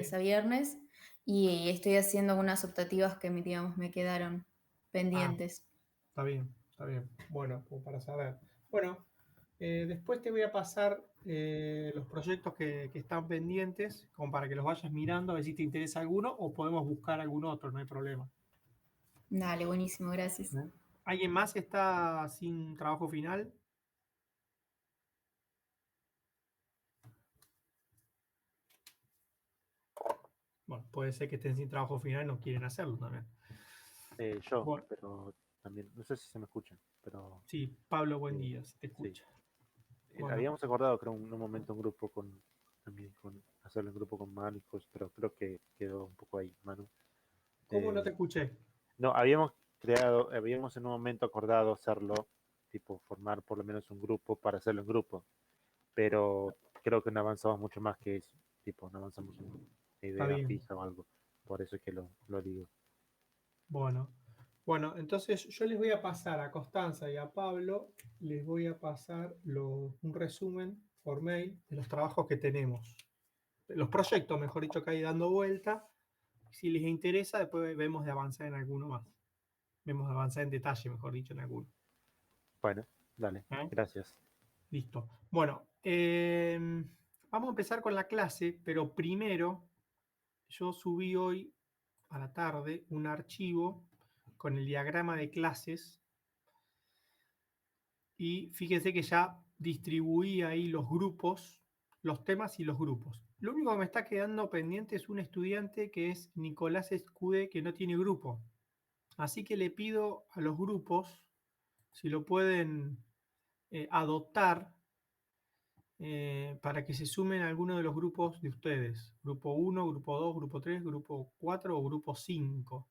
lunes Sí. a viernes y estoy haciendo unas optativas que, digamos, me quedaron pendientes. Está bien, está bien. Bueno, como para saber. Bueno, después te voy a pasar los proyectos que están pendientes, como para que los vayas mirando, a ver si te interesa alguno o podemos buscar algún otro, no hay problema. Dale, buenísimo, gracias. ¿Eh? ¿Alguien más está sin trabajo final? Bueno, puede ser que estén sin trabajo final y no quieren hacerlo también. Yo, Bueno, pero también, no sé si se me escuchan, pero sí, Pablo, buen eh, día, si te sí. escucha. Bueno, Habíamos acordado, creo, en un momento un grupo también con hacerlo en grupo con Manu, pero creo que quedó un poco ahí, Manu. ¿cómo no te Eh, escuché? no, habíamos en un momento acordado hacerlo, tipo formar por lo menos un grupo para hacerlo en grupo, pero creo que no avanzamos mucho más que eso, tipo, no avanzamos en una Está idea bien. fija o algo, por eso es que lo digo. Bueno, bueno, entonces yo les voy a pasar a Constanza y a Pablo, les voy a pasar un resumen por mail de los trabajos que tenemos, los proyectos, mejor dicho, que hay dando vuelta. Si les interesa, después vemos de avanzar en alguno más. Vemos de avanzar en detalle, mejor dicho, en alguno. Bueno, dale, ¿Eh? gracias. Listo. Bueno, vamos a empezar con la clase, pero primero yo subí hoy a la tarde un archivo con el diagrama de clases y fíjense que ya distribuí ahí los grupos, los temas y los grupos. Lo único que me está quedando pendiente es un estudiante que es Nicolás Escude, que no tiene grupo. Así que le pido a los grupos si lo pueden adoptar para que se sumen a alguno de los grupos de ustedes. Grupo 1, grupo 2, grupo 3, grupo 4 o grupo 5.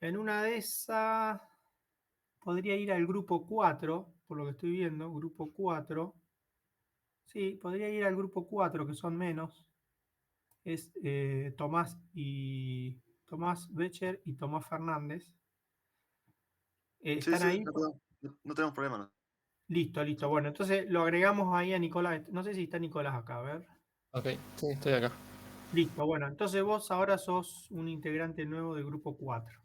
En una de esas podría ir al grupo 4, por lo que estoy viendo, grupo 4. Sí, podría ir al grupo 4, que son menos. Es Tomás Becher y Tomás Fernández. Sí, ¿Están sí, ahí? no tenemos problema, ¿no? Listo, listo. Bueno, entonces lo agregamos ahí a Nicolás. No sé si está Nicolás acá, a ver. Ok, sí, estoy acá. Listo, bueno, entonces vos ahora sos un integrante nuevo del grupo 4.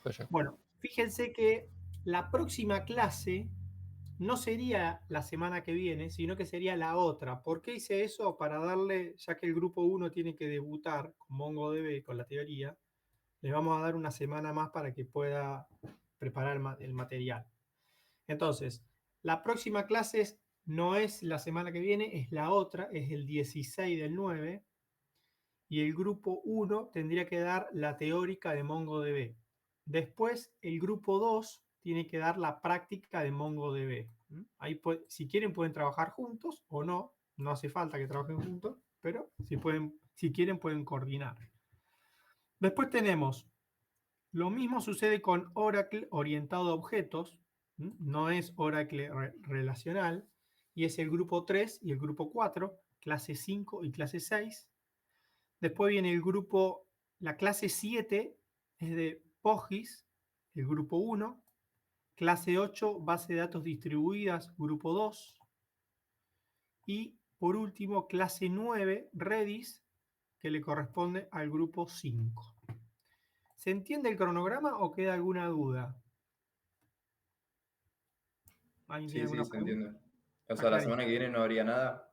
Soy yo. Bueno, fíjense que la próxima clase no sería la semana que viene, sino que sería la otra. ¿Por qué hice eso? Para darle, ya que el grupo 1 tiene que debutar con MongoDB, con la teoría, le vamos a dar una semana más para que pueda preparar el material. Entonces, la próxima clase no es la semana que viene, es la otra, es el 16 del 9, y el grupo 1 tendría que dar la teórica de MongoDB. Después, el grupo 2 tiene que dar la práctica de MongoDB. Ahí, si quieren, pueden trabajar juntos o no. No hace falta que trabajen juntos, pero si quieren, pueden coordinar. Después tenemos, lo mismo sucede con Oracle orientado a objetos. No es Oracle relacional. Y es el grupo 3 y el grupo 4, clase 5 y clase 6. Después viene el grupo, la clase 7 es de POGIS, el grupo 1. Clase 8, base de datos distribuidas, grupo 2. Y por último, clase 9, Redis, que le corresponde al grupo 5. ¿Se entiende el cronograma o queda alguna duda? ¿Alguien tiene Sí, sí, alguna se pregunta? entiende. O Está sea, la semana clarísimo. que viene no habría nada.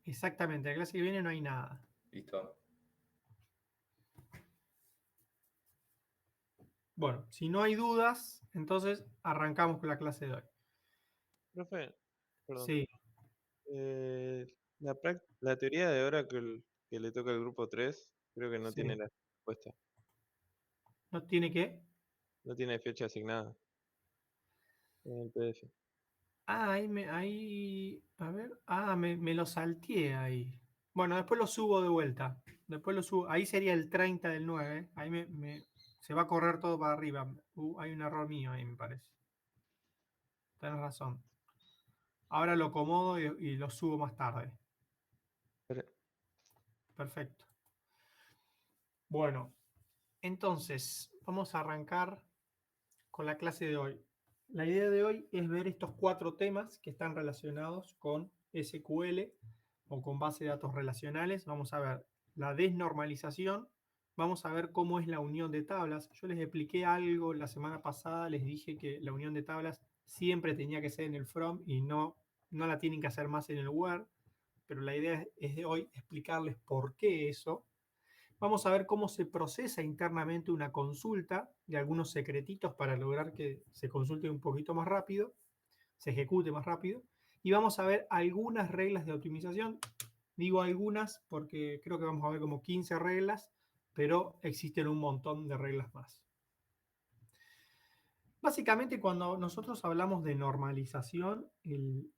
Exactamente, la clase que viene no hay nada. Listo. Bueno, si no hay dudas, entonces arrancamos con la clase de hoy. Profe, perdón. Sí, Eh, la teoría de Oracle que le toca al grupo 3 creo que no tiene sí. la respuesta. ¿No tiene qué? No tiene fecha asignada en el PDF. Ah, a ver, me lo salteé ahí. Bueno, después lo subo de vuelta. Después lo subo. Ahí sería el 30 del 9. Ahí se va a correr todo para arriba. Hay un error mío ahí, me parece. Tenés razón. Ahora lo acomodo y lo subo más tarde. Pero- Perfecto. Bueno, entonces vamos a arrancar con la clase de hoy. La idea de hoy es ver estos 4 temas que están relacionados con SQL o con base de datos relacionales. Vamos a ver la desnormalización, vamos a ver cómo es la unión de tablas. Yo les expliqué algo la semana pasada, les dije que la unión de tablas siempre tenía que ser en el from y no la tienen que hacer más en el where, pero la idea es de hoy explicarles por qué eso. Vamos a ver cómo se procesa internamente una consulta y algunos secretitos para lograr que se consulte un poquito más rápido, se ejecute más rápido. Y vamos a ver algunas reglas de optimización. Digo algunas porque creo que vamos a ver como 15 reglas, pero existen un montón de reglas más. Básicamente, cuando nosotros hablamos de normalización, en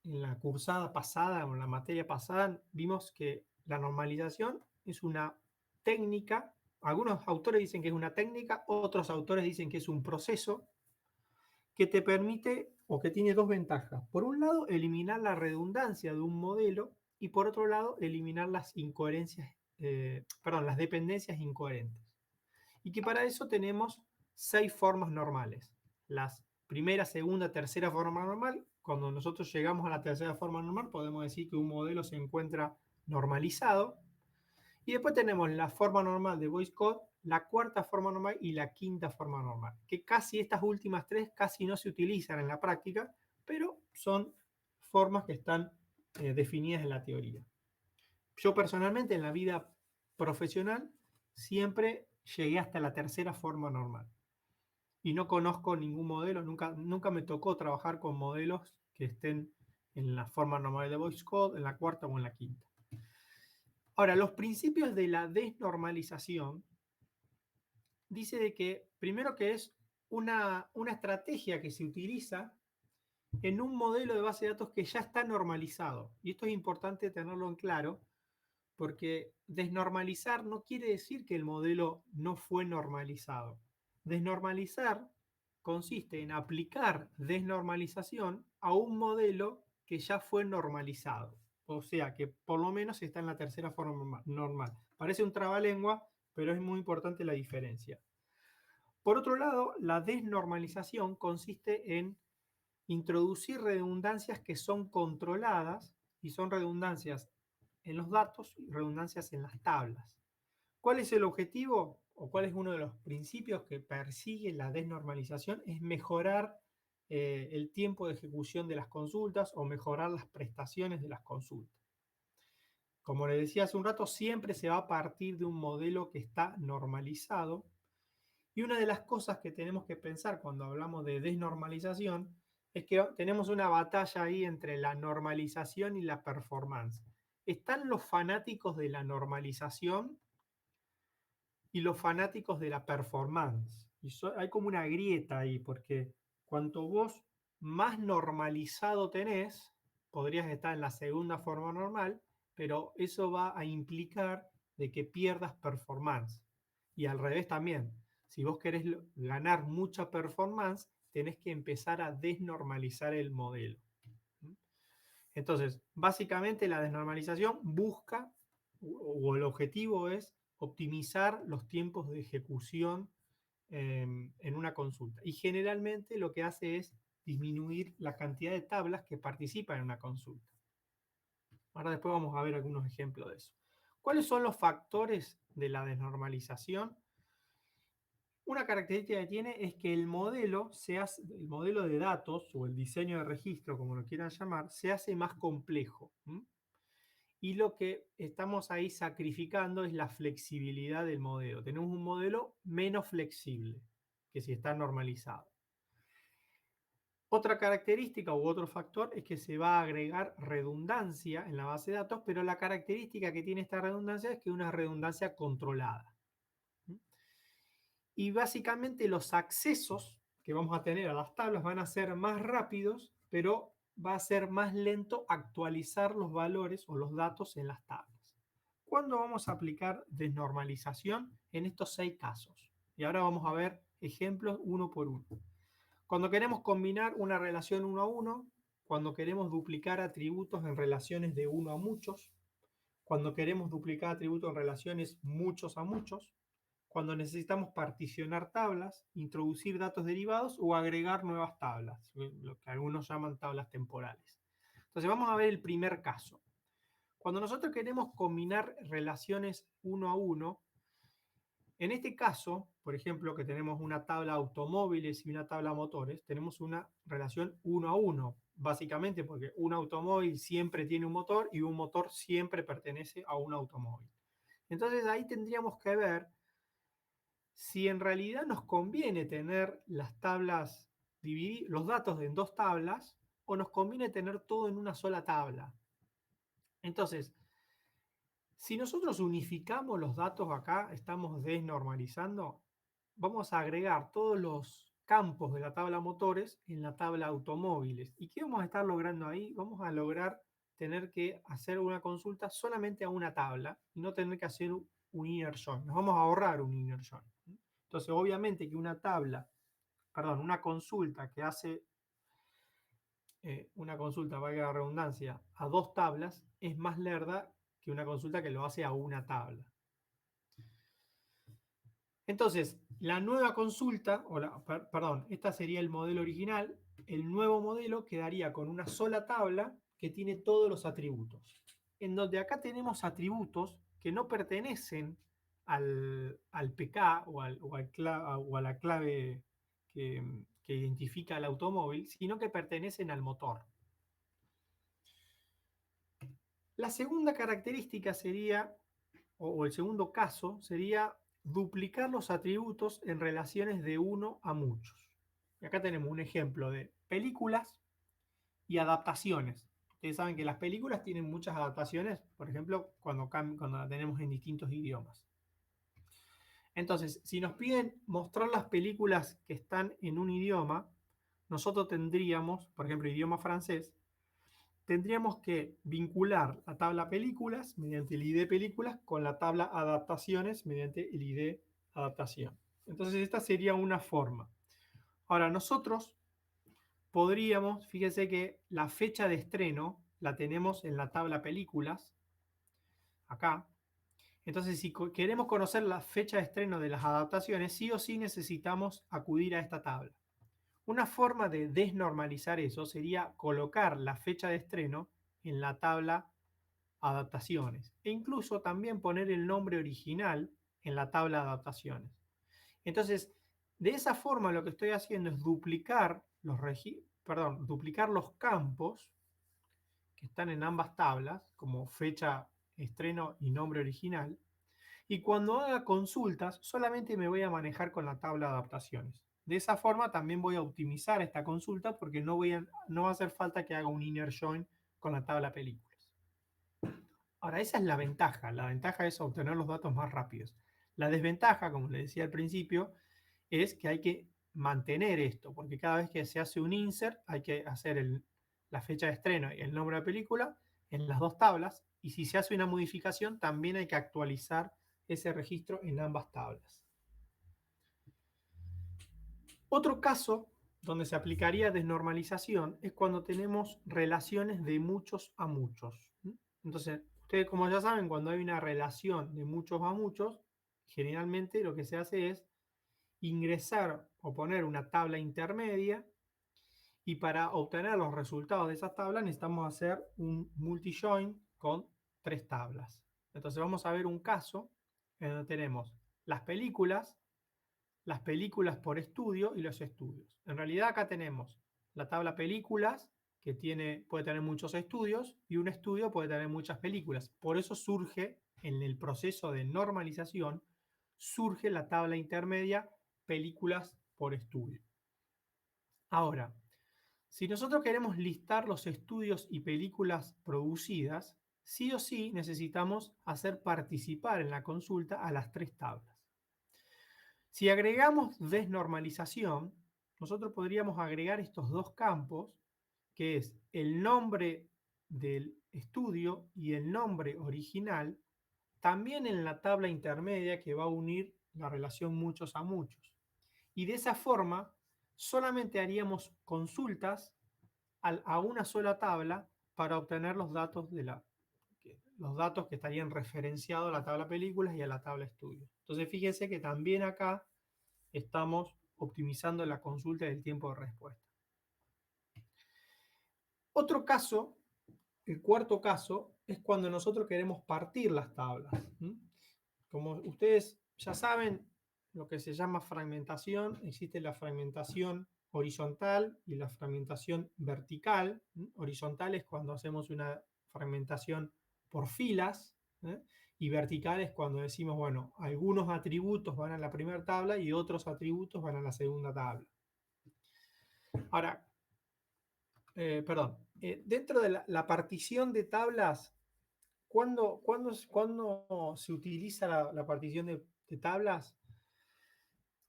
la cursada pasada o en la materia pasada, vimos que la normalización es una técnica. Algunos autores dicen que es una técnica, otros autores dicen que es un proceso que te permite o que tiene dos ventajas. Por un lado, eliminar la redundancia de un modelo y por otro lado, eliminar las incoherencias, las dependencias incoherentes. Y que para eso tenemos 6 formas normales. Las primera, segunda, tercera forma normal. Cuando nosotros llegamos a la tercera forma normal, podemos decir que un modelo se encuentra normalizado. Y después tenemos la forma normal de voice code, la cuarta forma normal y la quinta forma normal, que casi estas últimas 3 casi no se utilizan en la práctica, pero son formas que están definidas en la teoría. Yo personalmente en la vida profesional siempre llegué hasta la tercera forma normal y no conozco ningún modelo, nunca me tocó trabajar con modelos que estén en la forma normal de voice code, en la cuarta o en la quinta. Ahora, los principios de la desnormalización dice de que, primero, que es una estrategia que se utiliza en un modelo de base de datos que ya está normalizado. Y esto es importante tenerlo en claro, porque desnormalizar no quiere decir que el modelo no fue normalizado. Desnormalizar consiste en aplicar desnormalización a un modelo que ya fue normalizado. O sea, que por lo menos está en la tercera forma normal. Parece un trabalengua, pero es muy importante la diferencia. Por otro lado, la desnormalización consiste en introducir redundancias que son controladas y son redundancias en los datos y redundancias en las tablas. ¿Cuál es el objetivo o cuál es uno de los principios que persigue la desnormalización? Es mejorar el tiempo de ejecución de las consultas o mejorar las prestaciones de las consultas. Como les decía hace un rato, siempre se va a partir de un modelo que está normalizado. Y una de las cosas que tenemos que pensar cuando hablamos de desnormalización es que tenemos una batalla ahí entre la normalización y la performance. Están los fanáticos de la normalización y los fanáticos de la performance. Y hay como una grieta ahí, porque cuanto vos más normalizado tenés, podrías estar en la segunda forma normal, pero eso va a implicar de que pierdas performance. Y al revés también. Si vos querés ganar mucha performance, tenés que empezar a desnormalizar el modelo. Entonces, básicamente la desnormalización busca, o el objetivo es optimizar los tiempos de ejecución en una consulta. Y generalmente lo que hace es disminuir la cantidad de tablas que participan en una consulta. Ahora después vamos a ver algunos ejemplos de eso. ¿Cuáles son los factores de la desnormalización? Una característica que tiene es que el modelo de datos o el diseño de registro, como lo quieran llamar, se hace más complejo. Y lo que estamos ahí sacrificando es la flexibilidad del modelo. Tenemos un modelo menos flexible que si está normalizado. Otra característica u otro factor es que se va a agregar redundancia en la base de datos, pero la característica que tiene esta redundancia es que es una redundancia controlada. Y básicamente los accesos que vamos a tener a las tablas van a ser más rápidos, pero va a ser más lento actualizar los valores o los datos en las tablas. ¿Cuándo vamos a aplicar desnormalización? En estos 6 casos. Y ahora vamos a ver ejemplos uno por uno. Cuando queremos combinar una relación 1 a 1, cuando queremos duplicar atributos en relaciones de 1 a muchos, cuando queremos duplicar atributos en relaciones muchos a muchos, cuando necesitamos particionar tablas, introducir datos derivados o agregar nuevas tablas, lo que algunos llaman tablas temporales. Entonces vamos a ver el primer caso. Cuando nosotros queremos combinar relaciones uno a uno, en este caso, por ejemplo, que tenemos una tabla automóviles y una tabla motores, tenemos una relación uno a uno, básicamente porque un automóvil siempre tiene un motor y un motor siempre pertenece a un automóvil. Entonces ahí tendríamos que ver si en realidad nos conviene tener las tablas, dividir los datos en dos tablas o nos conviene tener todo en una sola tabla. Entonces, si nosotros unificamos los datos acá, estamos desnormalizando, vamos a agregar todos los campos de la tabla motores en la tabla automóviles. ¿Y qué vamos a estar logrando ahí? Vamos a lograr tener que hacer una consulta solamente a una tabla y no tener que hacer un inner join. Nos vamos a ahorrar un inner join. Entonces, obviamente que una consulta que hace una consulta, valga la redundancia, a dos tablas es más lerda que una consulta que lo hace a una tabla. Entonces, la nueva consulta, esta sería el modelo original. El nuevo modelo quedaría con una sola tabla que tiene todos los atributos. En donde acá tenemos atributos que no pertenecen al PK o a la clave que identifica el automóvil, sino que pertenecen al motor. La segunda característica sería, o el segundo caso, sería duplicar los atributos en relaciones de uno a muchos. Y acá tenemos un ejemplo de películas y adaptaciones. Ustedes saben que las películas tienen muchas adaptaciones, por ejemplo, cuando la tenemos en distintos idiomas. Entonces, si nos piden mostrar las películas que están en un idioma, nosotros tendríamos, por ejemplo, idioma francés, tendríamos que vincular la tabla películas mediante el ID películas con la tabla adaptaciones mediante el ID adaptación. Entonces esta sería una forma. Ahora nosotros podríamos, fíjense que la fecha de estreno la tenemos en la tabla películas, acá. Entonces si queremos conocer la fecha de estreno de las adaptaciones, sí o sí necesitamos acudir a esta tabla. Una forma de desnormalizar eso sería colocar la fecha de estreno en la tabla adaptaciones e incluso también poner el nombre original en la tabla adaptaciones. Entonces, de esa forma lo que estoy haciendo es duplicar los campos que están en ambas tablas, como fecha, estreno y nombre original, y cuando haga consultas solamente me voy a manejar con la tabla de adaptaciones. De esa forma también voy a optimizar esta consulta porque no va a hacer falta que haga un inner join con la tabla películas. Ahora, esa es la ventaja. La ventaja es obtener los datos más rápidos. La desventaja, como les decía al principio, es que hay que mantener esto, porque cada vez que se hace un insert hay que hacer la fecha de estreno y el nombre de la película en las dos tablas, y si se hace una modificación también hay que actualizar ese registro en ambas tablas. Otro caso donde se aplicaría desnormalización es cuando tenemos relaciones de muchos a muchos. Entonces, ustedes como ya saben, cuando hay una relación de muchos a muchos, generalmente lo que se hace es ingresar o poner una tabla intermedia, y para obtener los resultados de esas tablas necesitamos hacer un multi-join con tres tablas. Entonces vamos a ver un caso en donde tenemos las películas por estudio y los estudios. En realidad acá tenemos la tabla películas, que puede tener muchos estudios, y un estudio puede tener muchas películas. Por eso surge, en el proceso de normalización, surge la tabla intermedia películas por estudio. Ahora, si nosotros queremos listar los estudios y películas producidas, sí o sí necesitamos hacer participar en la consulta a las tres tablas. Si agregamos desnormalización, nosotros podríamos agregar estos dos campos, que es el nombre del estudio y el nombre original, también en la tabla intermedia que va a unir la relación muchos a muchos. Y de esa forma, solamente haríamos consultas a una sola tabla para obtener los datos que estarían referenciados a la tabla películas y a la tabla estudio. Entonces fíjense que también acá estamos optimizando la consulta del tiempo de respuesta. Otro caso, el cuarto caso, es cuando nosotros queremos partir las tablas. Como ustedes ya saben, lo que se llama fragmentación, existe la fragmentación horizontal y la fragmentación vertical. Horizontal es cuando hacemos una fragmentación por filas, y vertical es cuando decimos, bueno, algunos atributos van a la primera tabla y otros atributos van a la segunda tabla. Ahora, dentro de la partición de tablas, ¿cuándo se utiliza la partición de tablas?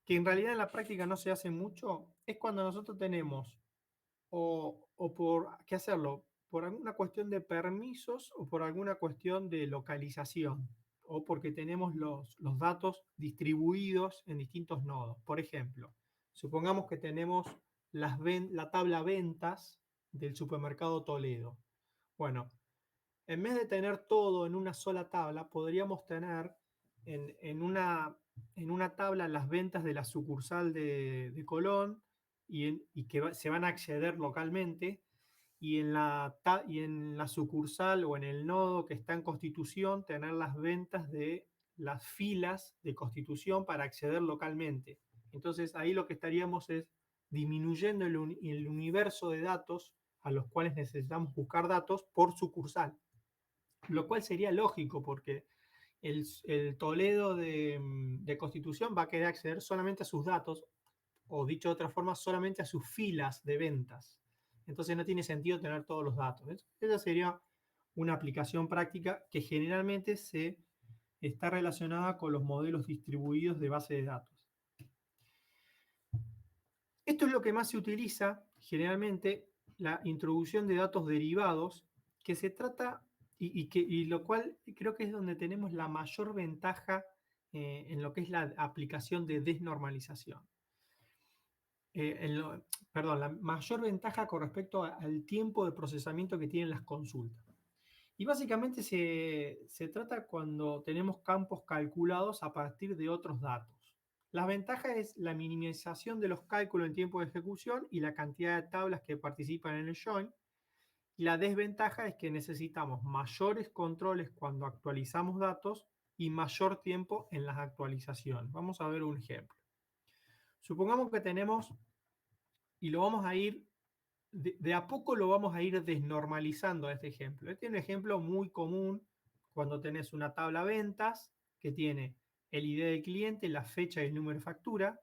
Que en realidad en la práctica no se hace mucho, es cuando nosotros tenemos o por qué hacerlo, por alguna cuestión de permisos o por alguna cuestión de localización, o porque tenemos los datos distribuidos en distintos nodos. Por ejemplo, supongamos que tenemos la tabla ventas del supermercado Toledo. Bueno, en vez de tener todo en una sola tabla, podríamos tener en una tabla las ventas de la sucursal de Colón y que se van a acceder localmente, y en la sucursal o en el nodo que está en Constitución tener las ventas de las filas de Constitución para acceder localmente. Entonces ahí lo que estaríamos es disminuyendo el universo de datos a los cuales necesitamos buscar datos por sucursal, lo cual sería lógico porque el Toledo de Constitución va a querer acceder solamente a sus datos, o dicho de otra forma, solamente a sus filas de ventas. Entonces no tiene sentido tener todos los datos. Esa sería una aplicación práctica que generalmente se está relacionada con los modelos distribuidos de base de datos. Esto es lo que más se utiliza generalmente, la introducción de datos derivados, que se trata, y lo cual creo que es donde tenemos la mayor ventaja en lo que es la aplicación de desnormalización. La mayor ventaja con respecto al tiempo de procesamiento que tienen las consultas. Y básicamente se trata cuando tenemos campos calculados a partir de otros datos. La ventaja es la minimización de los cálculos en tiempo de ejecución y la cantidad de tablas que participan en el join. Y la desventaja es que necesitamos mayores controles cuando actualizamos datos y mayor tiempo en las actualizaciones. Vamos a ver un ejemplo. Supongamos que tenemos, y lo vamos a ir, de a poco lo vamos a ir desnormalizando a este ejemplo. Este es un ejemplo muy común cuando tenés una tabla ventas que tiene el ID del cliente, la fecha y el número de factura,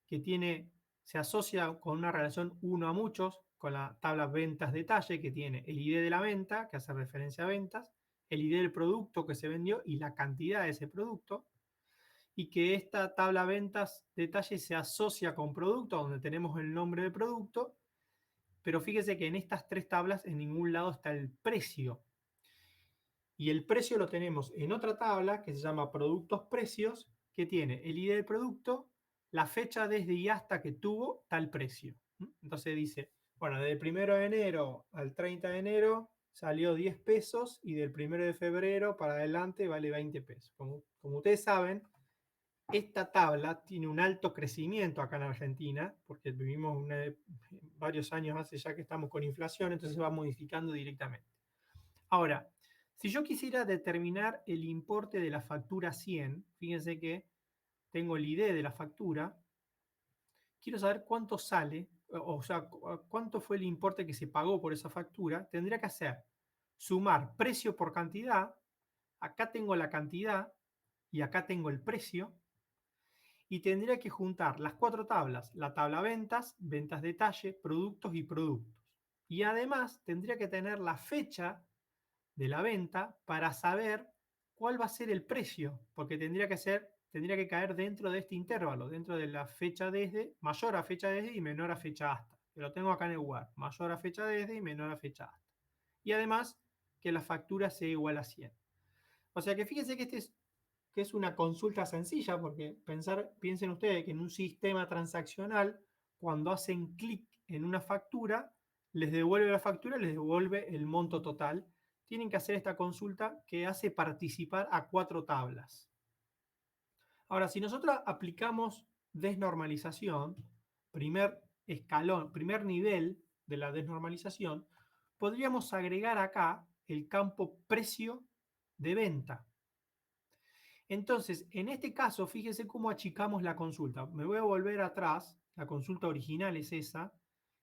que se asocia con una relación 1 a muchos, con la tabla ventas detalle, que tiene el ID de la venta, que hace referencia a ventas, el ID del producto que se vendió y la cantidad de ese producto, y que esta tabla ventas detalle se asocia con producto, donde tenemos el nombre del producto, pero fíjese que en estas tres tablas en ningún lado está el precio. Y el precio lo tenemos en otra tabla que se llama productos precios, que tiene el ID del producto, la fecha desde y hasta que tuvo tal precio. Entonces dice, bueno, del 1 de enero al 30 de enero salió 10 pesos y del 1 de febrero para adelante vale 20 pesos. Como ustedes saben, esta tabla tiene un alto crecimiento acá en Argentina, porque vivimos varios años hace ya que estamos con inflación, entonces va modificando directamente. Ahora, si yo quisiera determinar el importe de la factura 100, fíjense que tengo el ID de la factura, quiero saber cuánto sale, o sea, cuánto fue el importe que se pagó por esa factura, tendría que hacer sumar precio por cantidad, acá tengo la cantidad y acá tengo el precio, y tendría que juntar las cuatro tablas, la tabla ventas, ventas detalle, productos y productos. Y además tendría que tener la fecha de la venta para saber cuál va a ser el precio, porque tendría que caer dentro de este intervalo, dentro de la fecha desde, mayor a fecha desde y menor a fecha hasta. Que lo tengo acá en el Word, mayor a fecha desde y menor a fecha hasta. Y además que la factura sea igual a 100. O sea que fíjense que que es una consulta sencilla, porque piensen ustedes que en un sistema transaccional, cuando hacen clic en una factura, les devuelve la factura, les devuelve el monto total. Tienen que hacer esta consulta que hace participar a 4 tablas. Ahora, si nosotros aplicamos desnormalización, primer escalón, primer nivel de la desnormalización, podríamos agregar acá el campo precio de venta. Entonces, en este caso, fíjense cómo achicamos la consulta. Me voy a volver atrás, la consulta original es esa,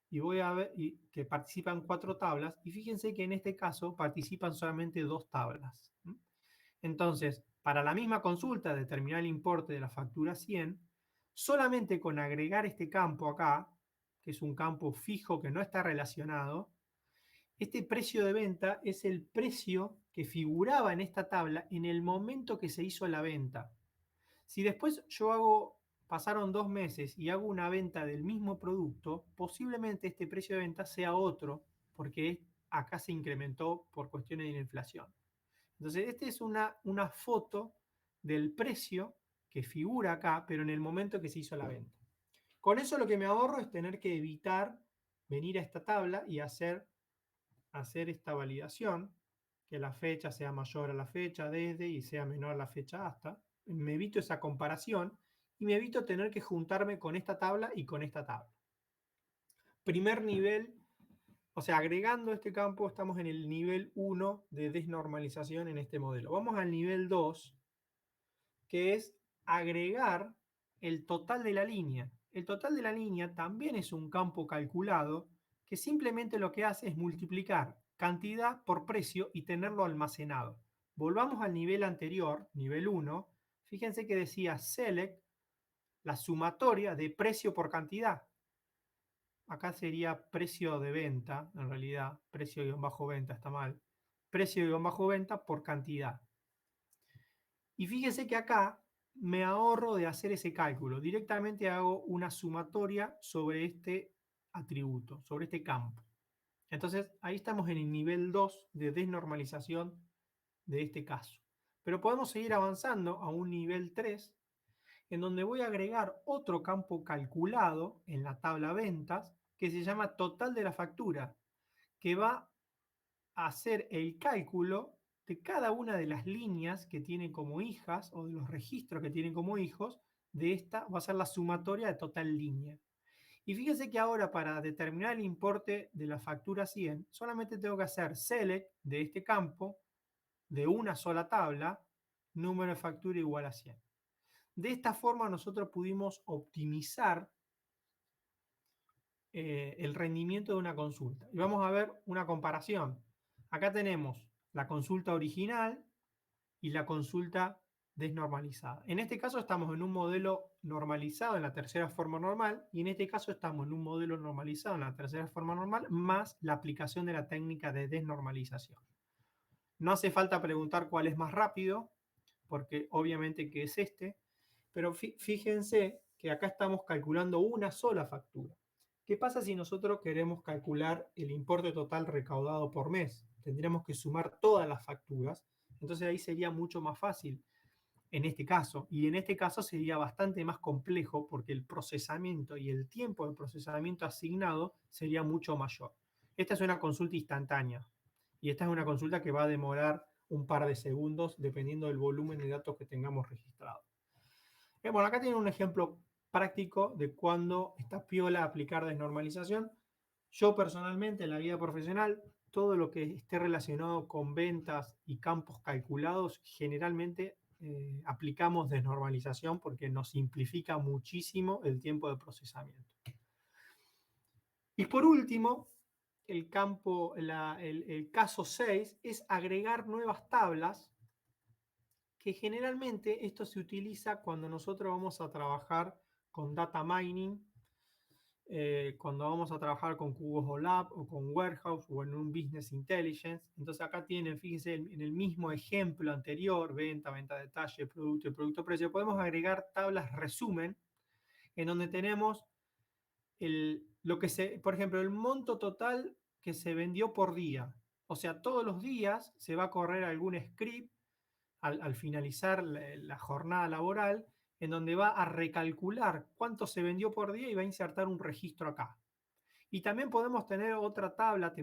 y voy a ver que participan 4 tablas, y fíjense que en este caso participan solamente 2 tablas. Entonces, para la misma consulta, determinar el importe de la factura 100, solamente con agregar este campo acá, que es un campo fijo que no está relacionado, este precio de venta es el precio que figuraba en esta tabla en el momento que se hizo la venta. Si después pasaron 2 meses y hago una venta del mismo producto, posiblemente este precio de venta sea otro, porque acá se incrementó por cuestiones de la inflación. Entonces, esta es una foto del precio que figura acá, pero en el momento que se hizo la venta. Con eso lo que me ahorro es tener que evitar venir a esta tabla y hacer esta validación, que la fecha sea mayor a la fecha desde y sea menor a la fecha hasta. Me evito esa comparación y me evito tener que juntarme con esta tabla y con esta tabla. Primer nivel, o sea, agregando este campo estamos en el nivel 1 de desnormalización en este modelo. Vamos al nivel 2, que es agregar el total de la línea. El total de la línea también es un campo calculado que simplemente lo que hace es multiplicar cantidad por precio y tenerlo almacenado. Volvamos al nivel anterior, nivel 1. Fíjense que decía select la sumatoria de precio por cantidad. Acá sería precio de venta, en realidad, precio-venta está mal. Precio-venta por cantidad. Y fíjense que acá me ahorro de hacer ese cálculo. Directamente hago una sumatoria sobre este atributo, sobre este campo. Entonces, ahí estamos en el nivel 2 de desnormalización de este caso. Pero podemos seguir avanzando a un nivel 3, en donde voy a agregar otro campo calculado en la tabla ventas, que se llama total de la factura, que va a hacer el cálculo de cada una de las líneas que tiene como hijas o de los registros que tienen como hijos, de esta va a ser la sumatoria de total línea. Y fíjense que ahora para determinar el importe de la factura 100, solamente tengo que hacer select de este campo, de una sola tabla, número de factura igual a 100. De esta forma nosotros pudimos optimizar el rendimiento de una consulta. Y vamos a ver una comparación. Acá tenemos la consulta original y la consulta desnormalizada. En este caso estamos en un modelo normalizado en la tercera forma normal y en este caso estamos en un modelo normalizado en la tercera forma normal más la aplicación de la técnica de desnormalización. No hace falta preguntar cuál es más rápido, porque obviamente que es este, pero fíjense que acá estamos calculando una sola factura. ¿Qué pasa si nosotros queremos calcular el importe total recaudado por mes? Tendríamos que sumar todas las facturas, entonces ahí sería mucho más fácil en este caso, y en este caso sería bastante más complejo porque el procesamiento y el tiempo de procesamiento asignado sería mucho mayor. Esta es una consulta instantánea y esta es una consulta que va a demorar un par de segundos dependiendo del volumen de datos que tengamos registrado. Bueno, acá tienen un ejemplo práctico de cuando está piola aplicar desnormalización. Yo personalmente en la vida profesional, todo lo que esté relacionado con ventas y campos calculados, generalmente aplicamos desnormalización porque nos simplifica muchísimo el tiempo de procesamiento. Y por último, el caso 6 es agregar nuevas tablas, que generalmente esto se utiliza cuando nosotros vamos a trabajar con data mining, cuando vamos a trabajar con Cubos OLAP o con Warehouse o en un Business Intelligence. Entonces acá tienen, fíjense, en el mismo ejemplo anterior, venta detalle, producto y producto precio, podemos agregar tablas resumen en donde tenemos por ejemplo, el monto total que se vendió por día. O sea, todos los días se va a correr algún script al finalizar la jornada laboral, en donde va a recalcular cuánto se vendió por día y va a insertar un registro acá. Y también podemos tener otra tabla,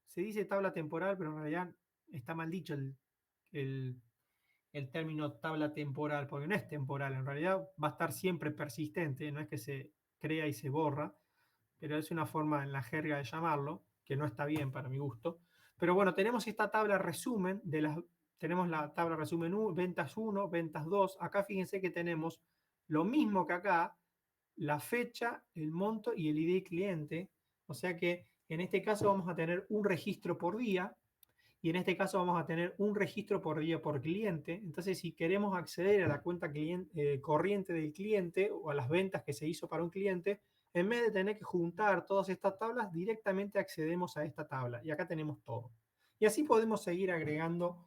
se dice tabla temporal, pero en realidad está mal dicho el término tabla temporal, porque no es temporal, en realidad va a estar siempre persistente, no es que se crea y se borra, pero es una forma en la jerga de llamarlo, que no está bien para mi gusto. Pero bueno, tenemos esta tabla resumen tenemos la tabla resumen ventas 1, ventas 2. Acá fíjense que tenemos lo mismo que acá, la fecha, el monto y el ID cliente. O sea que en este caso vamos a tener un registro por día y en este caso vamos a tener un registro por día por cliente. Entonces, si queremos acceder a la cuenta corriente del cliente o a las ventas que se hizo para un cliente, en vez de tener que juntar todas estas tablas, directamente accedemos a esta tabla y acá tenemos todo. Y así podemos seguir agregando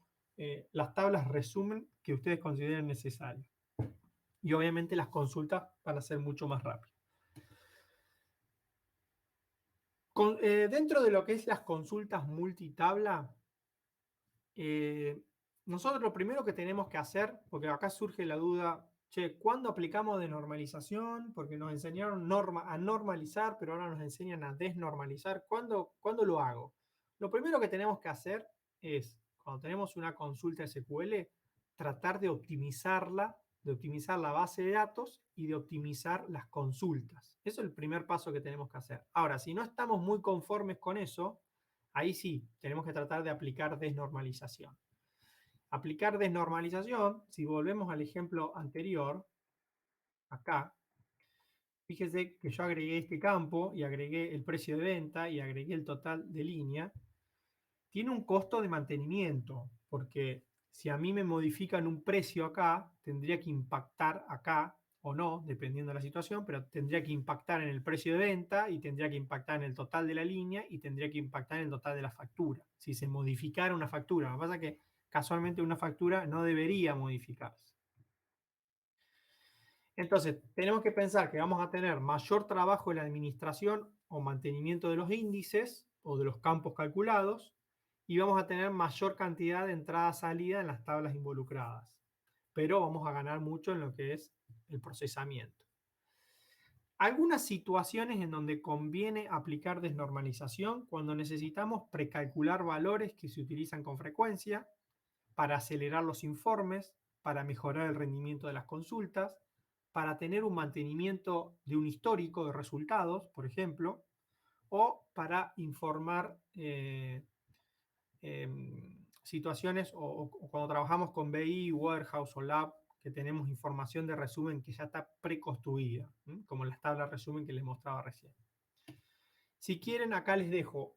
las tablas resumen que ustedes consideren necesarias. Y obviamente las consultas van a ser mucho más rápidas. Dentro de lo que es las consultas multitabla, nosotros lo primero que tenemos que hacer, porque acá surge la duda, che, ¿cuándo aplicamos desnormalización? Porque nos enseñaron a normalizar, pero ahora nos enseñan a desnormalizar. ¿Cuándo lo hago? Lo primero que tenemos que hacer es, cuando tenemos una consulta SQL, tratar de optimizar la base de datos y de optimizar las consultas. Eso es el primer paso que tenemos que hacer. Ahora, si no estamos muy conformes con eso, ahí sí, tenemos que tratar de aplicar desnormalización. Aplicar desnormalización, si volvemos al ejemplo anterior, acá, fíjese que yo agregué este campo y agregué el precio de venta y agregué el total de línea. Tiene un costo de mantenimiento, porque si a mí me modifican un precio acá, tendría que impactar acá, o no, dependiendo de la situación, pero tendría que impactar en el precio de venta y tendría que impactar en el total de la línea y tendría que impactar en el total de la factura. Si se modificara una factura, lo que pasa es que casualmente una factura no debería modificarse. Entonces, tenemos que pensar que vamos a tener mayor trabajo en la administración o mantenimiento de los índices o de los campos calculados y vamos a tener mayor cantidad de entrada-salida en las tablas involucradas. Pero vamos a ganar mucho en lo que es el procesamiento. Algunas situaciones en donde conviene aplicar desnormalización cuando necesitamos precalcular valores que se utilizan con frecuencia para acelerar los informes, para mejorar el rendimiento de las consultas, para tener un mantenimiento de un histórico de resultados, por ejemplo, o para informar situaciones o cuando trabajamos con BI, Warehouse o Lab, que tenemos información de resumen que ya está preconstruida, como las tablas resumen que les mostraba recién. Si quieren, acá les dejo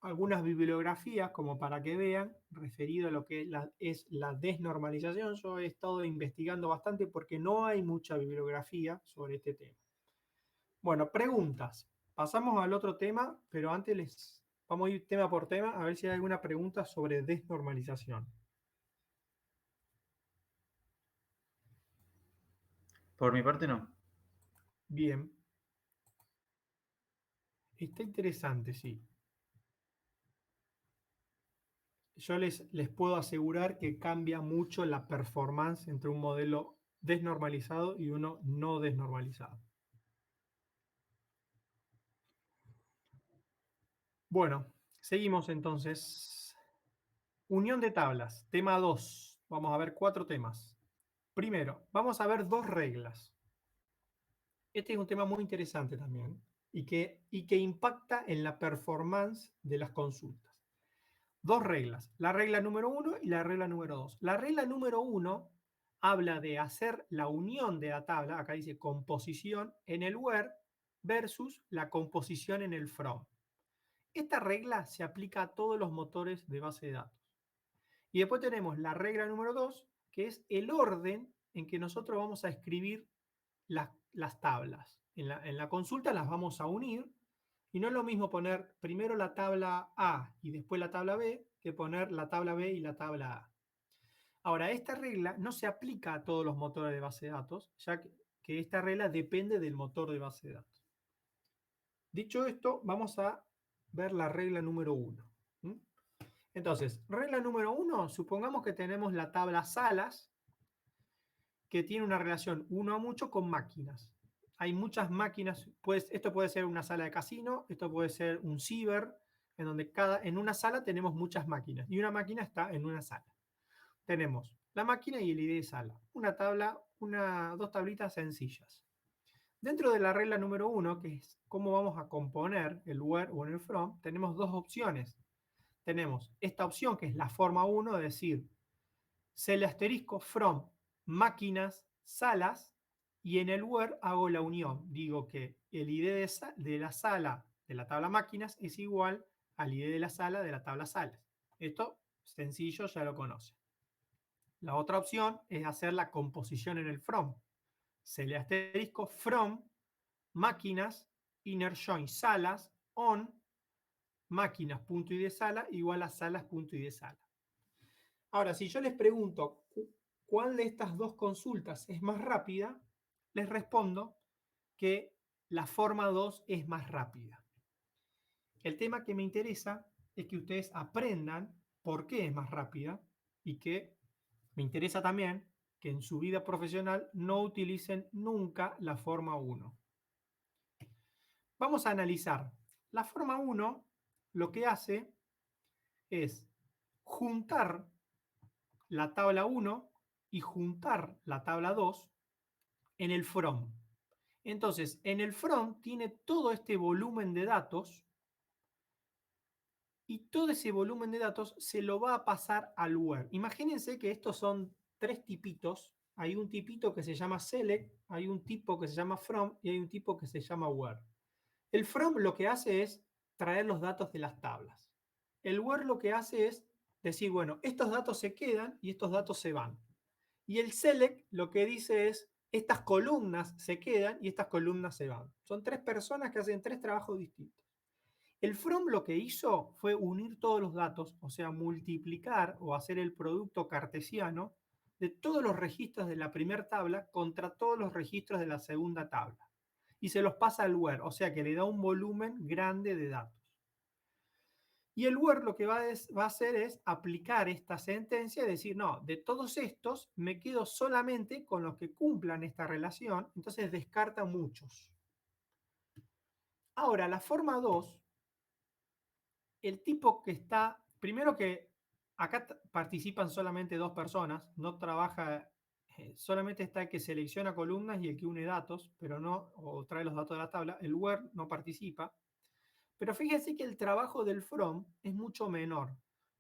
algunas bibliografías como para que vean, referido a lo que es la desnormalización. Yo he estado investigando bastante porque no hay mucha bibliografía sobre este tema. Bueno, preguntas. Pasamos al otro tema, pero antes vamos a ir tema por tema a ver si hay alguna pregunta sobre desnormalización. Por mi parte no. Bien. Está interesante, sí. Yo les puedo asegurar que cambia mucho la performance entre un modelo desnormalizado y uno no desnormalizado. Bueno, seguimos entonces. Unión de tablas, tema 2. Vamos a ver 4 temas. Primero, vamos a ver 2 reglas. Este es un tema muy interesante también y que impacta en la performance de las consultas. 2 reglas, la regla número 1 y la regla número 2. La regla número 1 habla de hacer la unión de la tabla, acá dice composición en el where versus la composición en el from. Esta regla se aplica a todos los motores de base de datos. Y después tenemos la regla número 2, que es el orden en que nosotros vamos a escribir las tablas. En la consulta las vamos a unir y no es lo mismo poner primero la tabla A y después la tabla B que poner la tabla B y la tabla A. Ahora, esta regla no se aplica a todos los motores de base de datos, ya que esta regla depende del motor de base de datos. Dicho esto, vamos a ver la regla número 1. Entonces, regla número 1, supongamos que tenemos la tabla salas que tiene una relación 1 a mucho con máquinas. Hay muchas máquinas, pues esto puede ser una sala de casino, esto puede ser un ciber, en donde en una sala tenemos muchas máquinas y una máquina está en una sala. Tenemos la máquina y el ID de sala, una tabla, 2 tablitas sencillas. Dentro de la regla número 1, que es cómo vamos a componer el where o en el from, tenemos 2 opciones. tenemos esta opción que es la forma 1, es decir, /from máquinas, salas, y en el where hago la unión. Digo que el ID de la sala de la tabla máquinas es igual al ID de la sala de la tabla salas. Esto sencillo, ya lo conocen. La otra opción es hacer la composición en el from. /from máquinas, inner join salas, on máquinas.id sala igual a salas.id sala. Ahora, si yo les pregunto cuál de estas dos consultas es más rápida, les respondo que la forma 2 es más rápida. El tema que me interesa es que ustedes aprendan por qué es más rápida y que me interesa también que en su vida profesional no utilicen nunca la forma 1. Vamos a analizar. La forma 1 lo que hace es juntar la tabla 1 y juntar la tabla 2 en el from. Entonces, en el from tiene todo este volumen de datos y todo ese volumen de datos se lo va a pasar al where. Imagínense que estos son 3 tipitos. Hay un tipito que se llama select, hay un tipo que se llama from y hay un tipo que se llama where. El from lo que hace es traer los datos de las tablas. El where lo que hace es decir, bueno, estos datos se quedan y estos datos se van. Y el select lo que dice es, estas columnas se quedan y estas columnas se van. Son 3 personas que hacen 3 trabajos distintos. El from lo que hizo fue unir todos los datos, o sea, multiplicar o hacer el producto cartesiano de todos los registros de la primera tabla contra todos los registros de la segunda tabla. Y se los pasa al where, o sea que le da un volumen grande de datos. Y el where lo que va a hacer es aplicar esta sentencia y decir, no, de todos estos me quedo solamente con los que cumplan esta relación, entonces descarta muchos. Ahora, la forma 2, el tipo que está, primero que acá participan solamente 2 personas, no trabaja, solamente está el que selecciona columnas y el que une datos, pero no, o trae los datos de la tabla, el where no participa. Pero fíjense que el trabajo del from es mucho menor,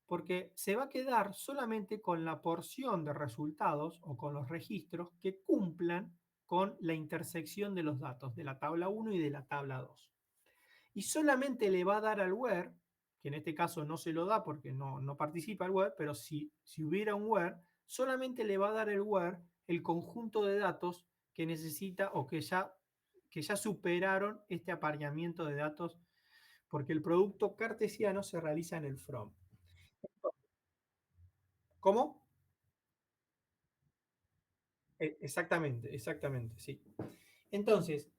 porque se va a quedar solamente con la porción de resultados o con los registros que cumplan con la intersección de los datos de la tabla 1 y de la tabla 2. Y solamente le va a dar al where, que en este caso no se lo da porque no participa el where, pero si hubiera un where, solamente le va a dar el where el conjunto de datos que necesita o que ya superaron este apareamiento de datos, porque el producto cartesiano se realiza en el from. ¿Cómo? Exactamente, sí. Entonces,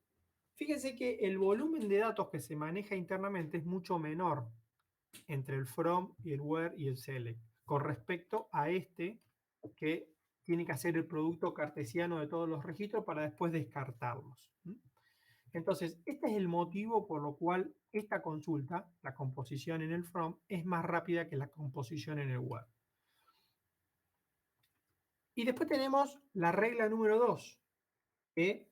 fíjense que el volumen de datos que se maneja internamente es mucho menor entre el from y el where y el select, con respecto a este que tiene que hacer el producto cartesiano de todos los registros para después descartarlos. Entonces, este es el motivo por lo cual esta consulta, la composición en el from, es más rápida que la composición en el where. Y después tenemos la regla número 2, que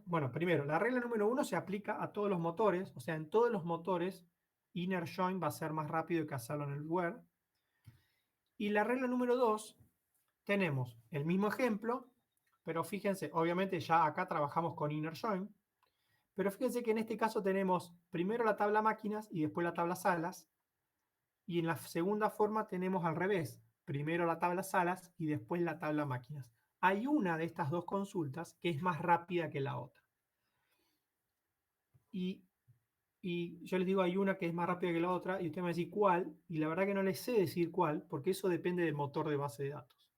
bueno, primero, la regla número 1 se aplica a todos los motores, o sea, en todos los motores, inner join va a ser más rápido que hacerlo en el where. Y la regla número 2, tenemos el mismo ejemplo, pero fíjense, obviamente ya acá trabajamos con inner join, pero fíjense que en este caso tenemos primero la tabla máquinas y después la tabla salas, y en la segunda forma tenemos al revés, primero la tabla salas y después la tabla máquinas. Hay una de estas dos consultas que es más rápida que la otra. Y yo les digo, hay una que es más rápida que la otra, y usted me va a decir cuál, y la verdad que no les sé decir cuál, porque eso depende del motor de base de datos.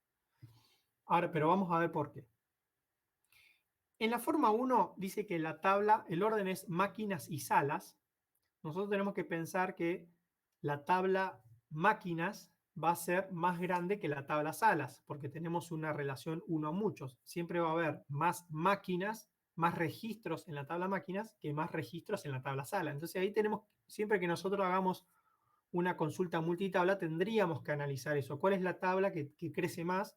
Ahora, pero vamos a ver por qué. En la forma 1 dice que la tabla, el orden es máquinas y salas. Nosotros tenemos que pensar que la tabla máquinas va a ser más grande que la tabla salas, porque tenemos una relación 1 a muchos. Siempre va a haber más máquinas, más registros en la tabla máquinas que más registros en la tabla sala. Entonces ahí tenemos, siempre que nosotros hagamos una consulta multitabla, tendríamos que analizar eso. ¿Cuál es la tabla que crece más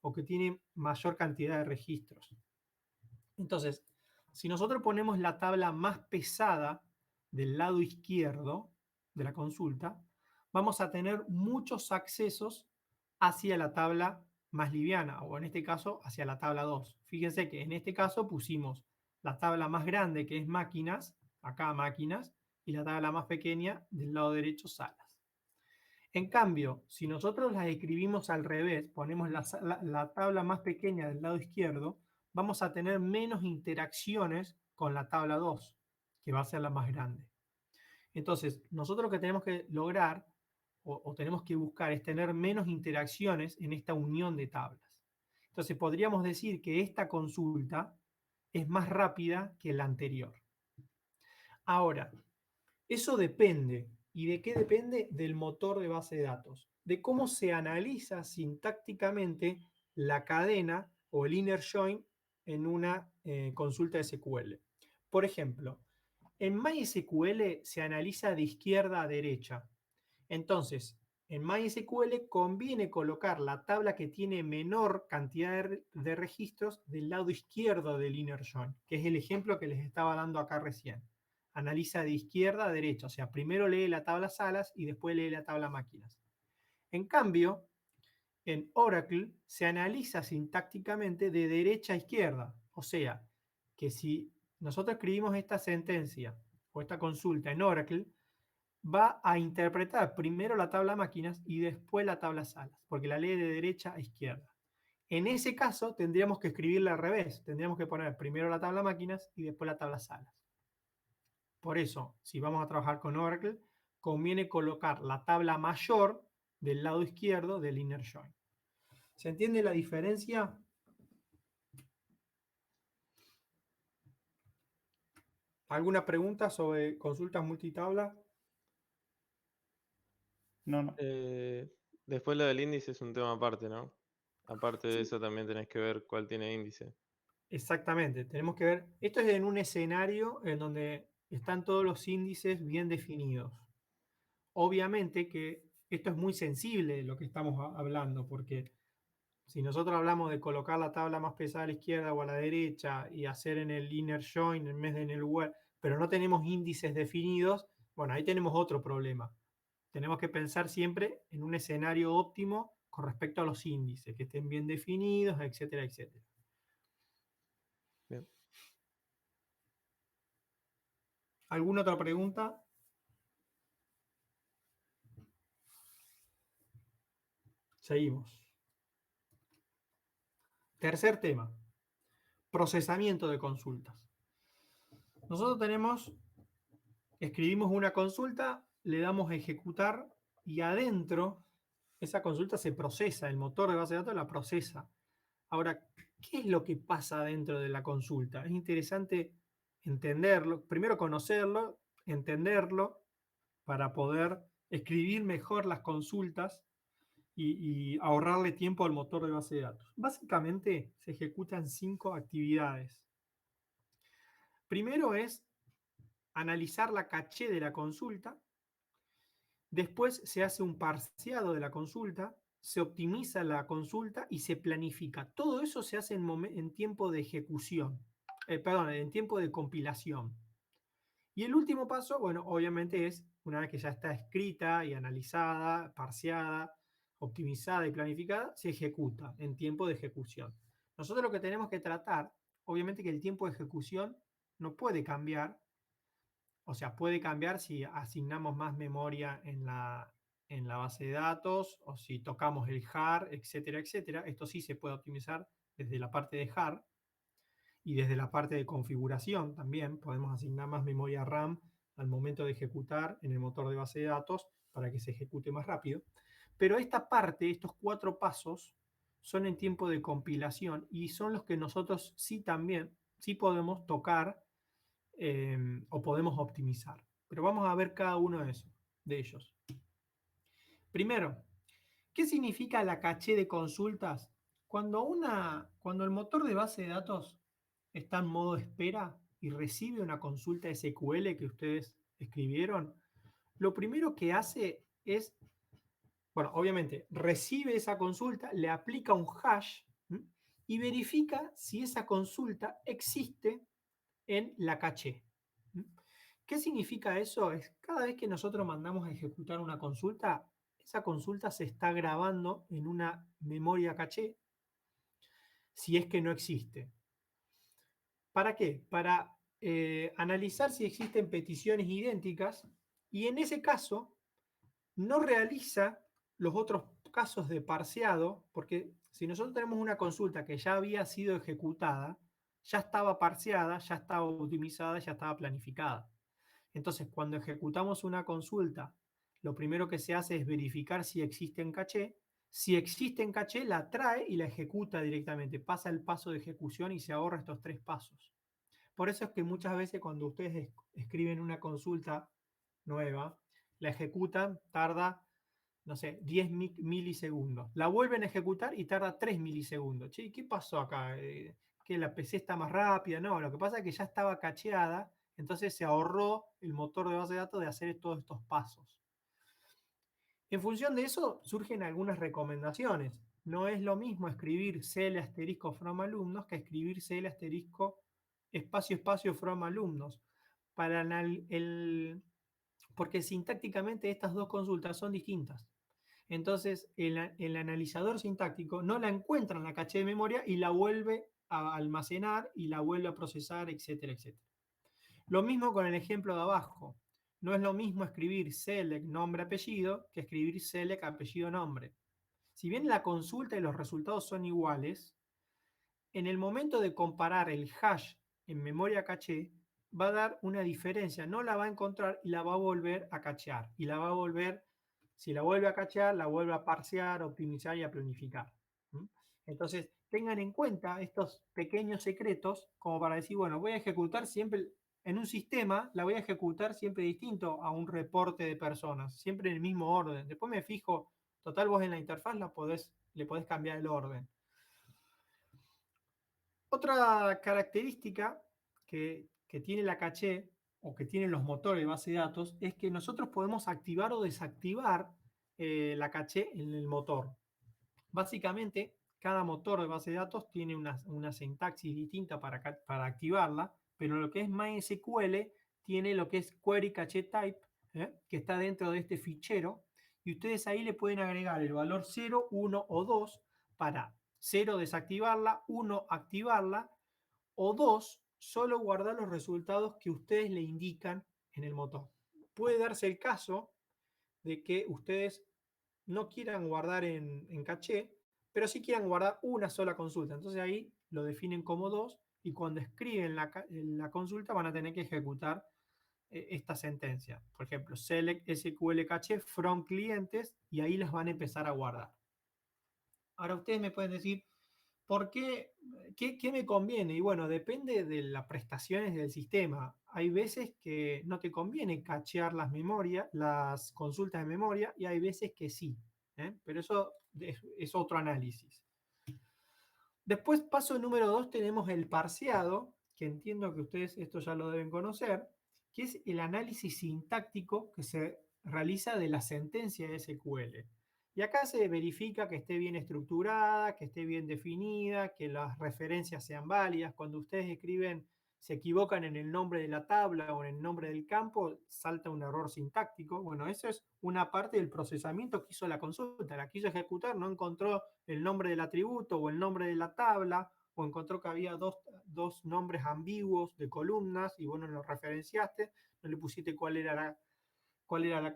o que tiene mayor cantidad de registros? Entonces, si nosotros ponemos la tabla más pesada del lado izquierdo de la consulta, vamos a tener muchos accesos hacia la tabla más liviana, o en este caso hacia la tabla 2. Fíjense que en este caso pusimos la tabla más grande, que es máquinas, acá máquinas, y la tabla más pequeña del lado derecho, salas. En cambio, si nosotros las escribimos al revés, ponemos la tabla más pequeña del lado izquierdo, vamos a tener menos interacciones con la tabla 2, que va a ser la más grande. Entonces, nosotros lo que tenemos que lograr o tenemos que buscar es tener menos interacciones en esta unión de tablas. Entonces, podríamos decir que esta consulta es más rápida que la anterior. Ahora, eso depende. ¿Y de qué depende? Del motor de base de datos, de cómo se analiza sintácticamente la cadena o el inner join en una consulta SQL. Por ejemplo, en MySQL se analiza de izquierda a derecha. Entonces, en MySQL conviene colocar la tabla que tiene menor cantidad de registros del lado izquierdo del inner join, que es el ejemplo que les estaba dando acá recién. Analiza de izquierda a derecha, o sea, primero lee la tabla salas y después lee la tabla máquinas. En cambio, en Oracle se analiza sintácticamente de derecha a izquierda, o sea, que si nosotros escribimos esta sentencia o esta consulta en Oracle, va a interpretar primero la tabla máquinas y después la tabla salas, porque la lee de derecha a izquierda. En ese caso, tendríamos que escribirla al revés. Tendríamos que poner primero la tabla máquinas y después la tabla salas. Por eso, si vamos a trabajar con Oracle, conviene colocar la tabla mayor del lado izquierdo del inner join. ¿Se entiende la diferencia? ¿Alguna pregunta sobre consultas multitabla? No. Después lo del índice es un tema aparte, ¿no? Aparte de Sí. eso también tenés que ver cuál tiene índice. Exactamente, tenemos que ver, esto es en un escenario en donde están todos los índices bien definidos. Obviamente que esto es muy sensible lo que estamos hablando, porque si nosotros hablamos de colocar la tabla más pesada a la izquierda o a la derecha y hacer en el inner join en vez de en el where, pero no tenemos índices definidos, bueno, ahí tenemos otro problema. Tenemos que pensar siempre en un escenario óptimo con respecto a los índices, que estén bien definidos, etcétera, etcétera. Bien. ¿Alguna otra pregunta? Seguimos. Tercer tema, procesamiento de consultas. Nosotros escribimos una consulta, le damos a ejecutar y adentro esa consulta se procesa, el motor de base de datos la procesa. Ahora, ¿qué es lo que pasa dentro de la consulta? Es interesante entenderlo, primero conocerlo, entenderlo, para poder escribir mejor las consultas y ahorrarle tiempo al motor de base de datos. Básicamente se ejecutan 5 actividades. Primero es analizar la caché de la consulta, después se hace un parseado de la consulta, se optimiza la consulta y se planifica. Todo eso se hace en tiempo de ejecución, en tiempo de compilación. Y el último paso, bueno, obviamente es, una vez que ya está escrita y analizada, parseada, optimizada y planificada, se ejecuta en tiempo de ejecución. Nosotros lo que tenemos que tratar, obviamente que el tiempo de ejecución no puede cambiar, o sea, puede cambiar si asignamos más memoria en la base de datos o si tocamos el JAR, etcétera, etcétera. Esto sí se puede optimizar desde la parte de JAR y desde la parte de configuración también. Podemos asignar más memoria RAM al momento de ejecutar en el motor de base de datos para que se ejecute más rápido. Pero esta parte, estos 4 pasos, son en tiempo de compilación y son los que nosotros sí podemos tocar o podemos optimizar. Pero vamos a ver cada uno de ellos. Primero, ¿qué significa la caché de consultas? Cuando el motor de base de datos está en modo espera y recibe una consulta SQL que ustedes escribieron, lo primero que hace es, bueno, obviamente, recibe esa consulta, le aplica un hash y verifica si esa consulta existe en la caché. ¿Qué significa eso? Es cada vez que nosotros mandamos a ejecutar una consulta, esa consulta se está grabando en una memoria caché, si es que no existe. ¿Para qué? Para analizar si existen peticiones idénticas y en ese caso no realiza los otros casos de parseado, porque si nosotros tenemos una consulta que ya había sido ejecutada, ya estaba parseada, ya estaba optimizada, ya estaba planificada. Entonces, cuando ejecutamos una consulta, lo primero que se hace es verificar si existe en caché. Si existe en caché, la trae y la ejecuta directamente. Pasa el paso de ejecución y se ahorra estos 3 pasos. Por eso es que muchas veces cuando ustedes escriben una consulta nueva, la ejecutan, tarda, no sé, 10 milisegundos. La vuelven a ejecutar y tarda 3 milisegundos. Che, ¿qué pasó acá? ¿Que la PC está más rápida? No, lo que pasa es que ya estaba cacheada, entonces se ahorró el motor de base de datos de hacer todos estos pasos. En función de eso surgen algunas recomendaciones. No es lo mismo escribir CL asterisco from alumnos que escribir CL asterisco espacio from alumnos. Porque sintácticamente estas dos consultas son distintas. Entonces el analizador sintáctico no la encuentra en la caché de memoria y la vuelve a almacenar y la vuelve a procesar, etcétera, etcétera. Lo mismo con el ejemplo de abajo. No es lo mismo escribir select nombre-apellido que escribir select apellido-nombre. Si bien la consulta y los resultados son iguales, en el momento de comparar el hash en memoria caché, va a dar una diferencia. No la va a encontrar y la va a volver a cachear. Y la va a volver, si la vuelve a cachear, la vuelve a parsear, optimizar y a planificar. Entonces, tengan en cuenta estos pequeños secretos como para decir, bueno, voy a ejecutar siempre en un sistema, la voy a ejecutar siempre distinto a un reporte de personas, siempre en el mismo orden. Después me fijo, total, vos en la interfaz le podés cambiar el orden. Otra característica que tiene la caché o que tienen los motores de base de datos es que nosotros podemos activar o desactivar la caché en el motor. Básicamente, cada motor de base de datos tiene una sintaxis distinta para activarla, pero lo que es MySQL tiene lo que es Query Cache Type, que está dentro de este fichero, y ustedes ahí le pueden agregar el valor 0, 1 o 2 para 0 desactivarla, 1 activarla, o 2 solo guardar los resultados que ustedes le indican en el motor. Puede darse el caso de que ustedes no quieran guardar en caché, pero sí quieran guardar una sola consulta. Entonces ahí lo definen como 2 y cuando escriben la consulta van a tener que ejecutar esta sentencia. Por ejemplo, select SQL caché from clientes y ahí las van a empezar a guardar. Ahora ustedes me pueden decir, ¿por qué? ¿Qué me conviene? Y bueno, depende de las prestaciones del sistema. Hay veces que no te conviene cachear las consultas de memoria y hay veces que sí. Pero eso es otro análisis. Después, paso número 2, tenemos el parseado, que entiendo que ustedes esto ya lo deben conocer, que es el análisis sintáctico que se realiza de la sentencia de SQL. Y acá se verifica que esté bien estructurada, que esté bien definida, que las referencias sean válidas. Cuando ustedes escriben, se equivocan en el nombre de la tabla o en el nombre del campo, salta un error sintáctico. Bueno, eso es una parte del procesamiento que hizo la consulta. La quiso ejecutar, no encontró el nombre del atributo o el nombre de la tabla, o encontró que había dos nombres ambiguos de columnas y vos no lo referenciaste, no le pusiste cuál era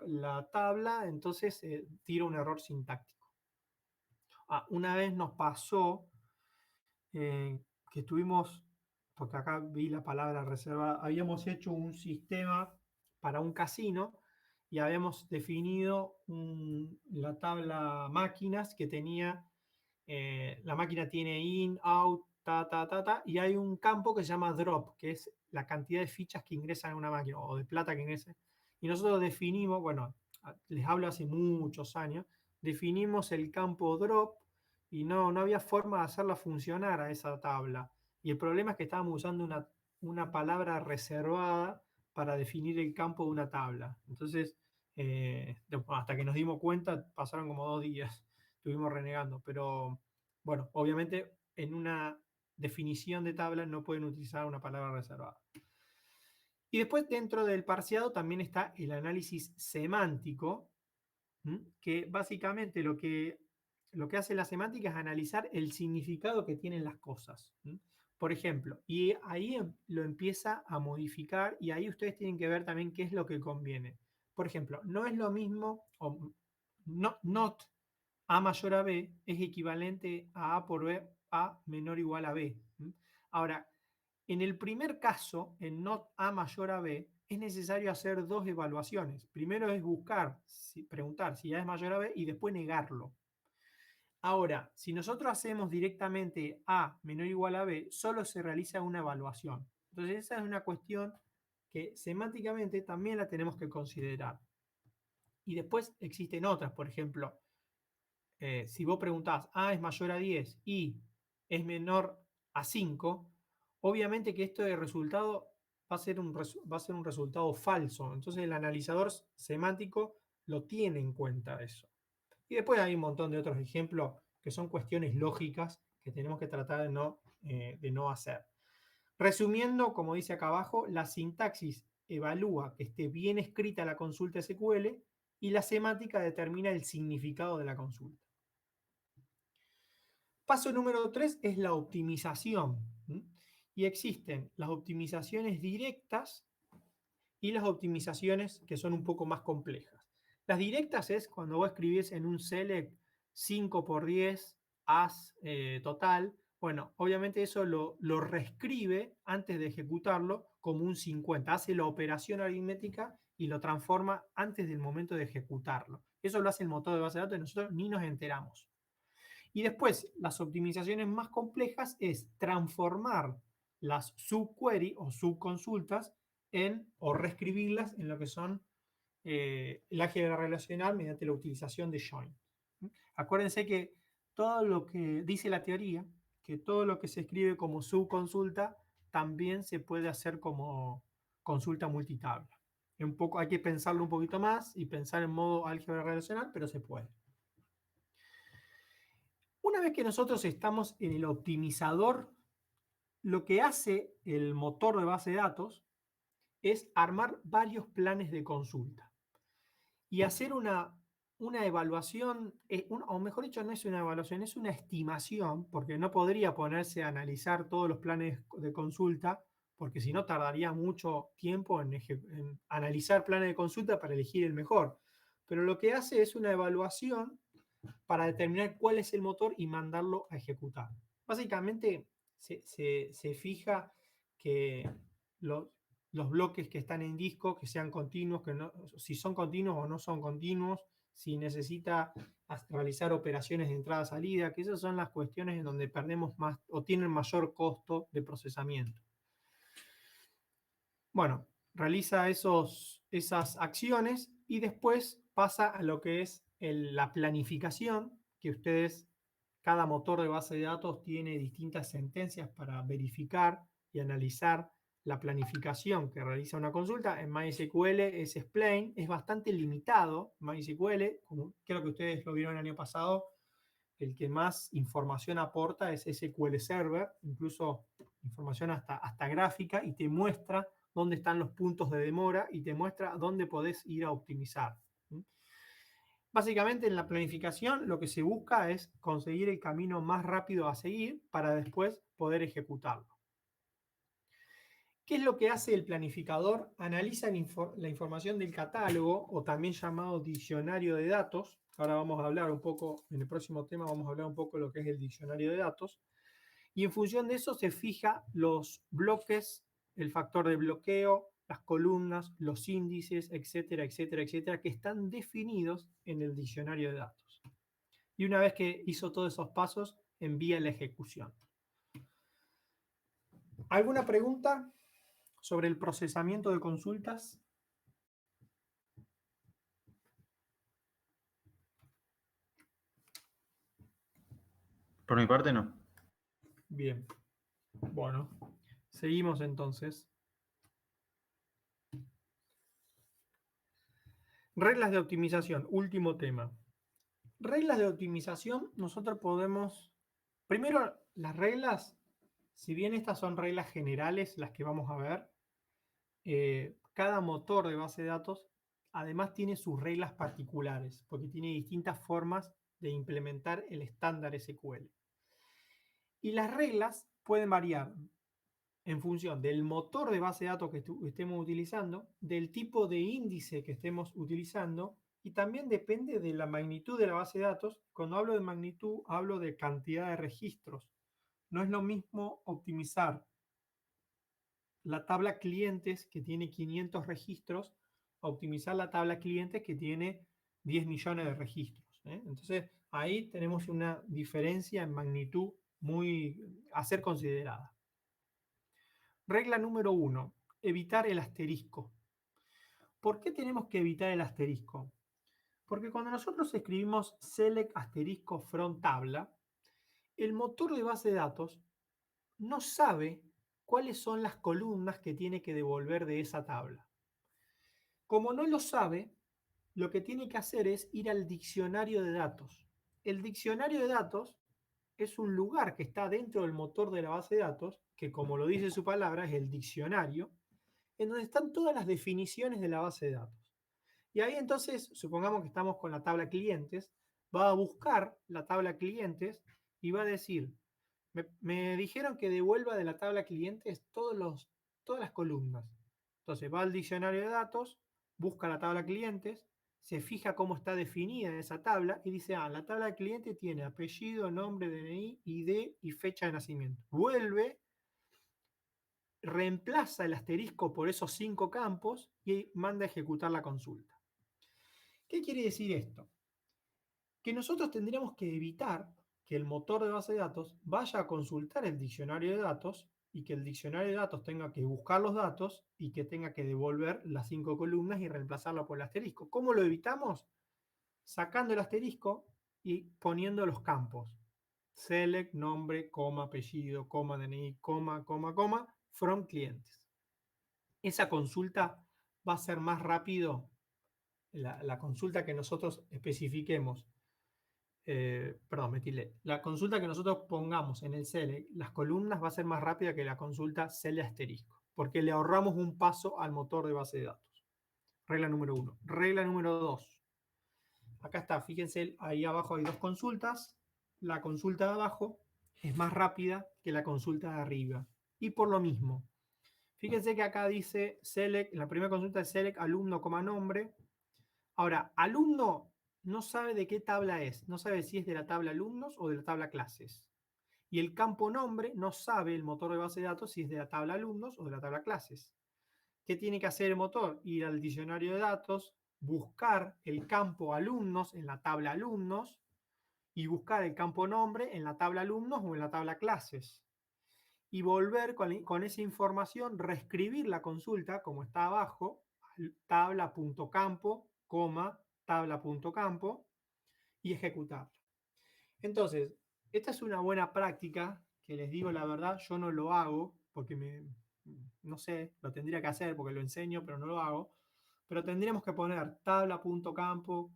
la tabla, entonces tira un error sintáctico. Una vez nos pasó que estuvimos, porque acá vi la palabra reserva, habíamos hecho un sistema para un casino y habíamos definido la tabla máquinas que tenía, la máquina tiene in, out, y hay un campo que se llama drop, que es la cantidad de fichas que ingresan en una máquina o de plata que ingresa. Y nosotros definimos, bueno, les hablo hace muchos años, definimos el campo drop y no había forma de hacerla funcionar a esa tabla. Y el problema es que estábamos usando una palabra reservada para definir el campo de una tabla. Entonces, hasta que nos dimos cuenta, pasaron como 2 días, estuvimos renegando. Pero, bueno, obviamente en una definición de tabla no pueden utilizar una palabra reservada. Y después dentro del parseado también está el análisis semántico, que básicamente lo que hace la semántica es analizar el significado que tienen las cosas. Por ejemplo, y ahí lo empieza a modificar y ahí ustedes tienen que ver también qué es lo que conviene. Por ejemplo, no es lo mismo, not A mayor a B es equivalente a A por B, A menor o igual a B. Ahora, en el primer caso, en not A mayor a B, es necesario hacer dos evaluaciones. Primero es preguntar si A es mayor a B y después negarlo. Ahora, si nosotros hacemos directamente A menor o igual a B, solo se realiza una evaluación. Entonces esa es una cuestión que semánticamente también la tenemos que considerar. Y después existen otras, por ejemplo, si vos preguntás A es mayor a 10 y es menor a 5, obviamente que esto de resultado va a ser un resultado falso. Entonces el analizador semántico lo tiene en cuenta eso. Y después hay un montón de otros ejemplos que son cuestiones lógicas que tenemos que tratar de no hacer. Resumiendo, como dice acá abajo, la sintaxis evalúa que esté bien escrita la consulta SQL y la semántica determina el significado de la consulta. Paso número 3 es la optimización. Y existen las optimizaciones directas y las optimizaciones que son un poco más complejas. Las directas es cuando vos escribís en un select 5×10 as total. Bueno, obviamente eso lo reescribe antes de ejecutarlo como un 50. Hace la operación aritmética y lo transforma antes del momento de ejecutarlo. Eso lo hace el motor de base de datos y nosotros ni nos enteramos. Y después, las optimizaciones más complejas es transformar las subquery o subconsultas o reescribirlas en lo que son el álgebra relacional mediante la utilización de join. Acuérdense que todo lo que dice la teoría, que todo lo que se escribe como subconsulta también se puede hacer como consulta multitabla. Hay que pensarlo un poquito más y pensar en modo álgebra relacional, pero se puede. Una vez que nosotros estamos en el optimizador, lo que hace el motor de base de datos es armar varios planes de consulta y hacer una evaluación, o mejor dicho, no es una evaluación, es una estimación, porque no podría ponerse a analizar todos los planes de consulta, porque si no tardaría mucho tiempo en analizar planes de consulta para elegir el mejor. Pero lo que hace es una evaluación para determinar cuál es el motor y mandarlo a ejecutar. Básicamente se fija que los bloques que están en disco, que sean continuos, si son continuos o no son continuos, si necesita realizar operaciones de entrada-salida, que esas son las cuestiones en donde perdemos más o tienen mayor costo de procesamiento. Bueno, realiza esas acciones y después pasa a lo que es la planificación, que cada motor de base de datos tiene distintas sentencias para verificar y analizar la planificación que realiza una consulta. En MySQL es explain, es bastante limitado MySQL, como creo que ustedes lo vieron el año pasado, el que más información aporta es SQL Server, incluso información hasta gráfica, y te muestra dónde están los puntos de demora y te muestra dónde podés ir a optimizar. Básicamente en la planificación lo que se busca es conseguir el camino más rápido a seguir para después poder ejecutarlo. ¿Qué es lo que hace el planificador? Analiza la información del catálogo, o también llamado diccionario de datos. Ahora vamos a hablar un poco, en el próximo tema vamos a hablar un poco de lo que es el diccionario de datos. Y en función de eso se fija los bloques, el factor de bloqueo, las columnas, los índices, etcétera, etcétera, etcétera, que están definidos en el diccionario de datos. Y una vez que hizo todos esos pasos, envía la ejecución. ¿Alguna pregunta sobre el procesamiento de consultas? Por mi parte, no. Bien. Bueno, seguimos entonces. Reglas de optimización, último tema. Reglas de optimización, nosotros podemos... Primero, las reglas, si bien estas son reglas generales, las que vamos a ver, cada motor de base de datos además tiene sus reglas particulares, porque tiene distintas formas de implementar el estándar SQL. Y las reglas pueden variar en función del motor de base de datos que estemos utilizando, del tipo de índice que estemos utilizando, y también depende de la magnitud de la base de datos. Cuando hablo de magnitud, hablo de cantidad de registros. No es lo mismo optimizar la tabla clientes que tiene 500 registros a optimizar la tabla clientes que tiene 10 millones de registros. Entonces, ahí tenemos una diferencia en magnitud muy a ser considerada. Regla número 1, evitar el asterisco. ¿Por qué tenemos que evitar el asterisco? Porque cuando nosotros escribimos select asterisco from tabla, el motor de base de datos no sabe cuáles son las columnas que tiene que devolver de esa tabla. Como no lo sabe, lo que tiene que hacer es ir al diccionario de datos. El diccionario de datos es un lugar que está dentro del motor de la base de datos, que como lo dice su palabra, es el diccionario, en donde están todas las definiciones de la base de datos. Y ahí entonces, supongamos que estamos con la tabla clientes, va a buscar la tabla clientes y va a decir, me dijeron que devuelva de la tabla clientes todas las columnas. Entonces va al diccionario de datos, busca la tabla clientes, se fija cómo está definida esa tabla y dice, la tabla de cliente tiene apellido, nombre, DNI, ID y fecha de nacimiento. Vuelve, reemplaza el asterisco por esos 5 campos y manda a ejecutar la consulta. ¿Qué quiere decir esto? Que nosotros tendríamos que evitar que el motor de base de datos vaya a consultar el diccionario de datos y que el diccionario de datos tenga que buscar los datos y que tenga que devolver las 5 columnas y reemplazarlo por el asterisco. ¿Cómo lo evitamos? Sacando el asterisco y poniendo los campos. Select, nombre, coma, apellido, coma, DNI, coma, from clientes. Esa consulta va a ser más rápido, la consulta que nosotros especifiquemos. La consulta que nosotros pongamos en el select, las columnas va a ser más rápida que la consulta select asterisco, porque le ahorramos un paso al motor de base de datos. Regla número 1. Regla número 2. Acá está, fíjense, ahí abajo hay 2 consultas. La consulta de abajo es más rápida que la consulta de arriba. Y por lo mismo, fíjense que acá dice select, la primera consulta es select alumno, nombre. Ahora, alumno no sabe de qué tabla es, no sabe si es de la tabla alumnos o de la tabla clases. Y el campo nombre no sabe el motor de base de datos si es de la tabla alumnos o de la tabla clases. ¿Qué tiene que hacer el motor? Ir al diccionario de datos, buscar el campo alumnos en la tabla alumnos y buscar el campo nombre en la tabla alumnos o en la tabla clases. Y volver con esa información, reescribir la consulta como está abajo, tabla.campo, tabla.campo y ejecutarla. Entonces, esta es una buena práctica que les digo la verdad, yo no lo hago porque no sé, lo tendría que hacer porque lo enseño, pero no lo hago. Pero tendríamos que poner tabla.campo,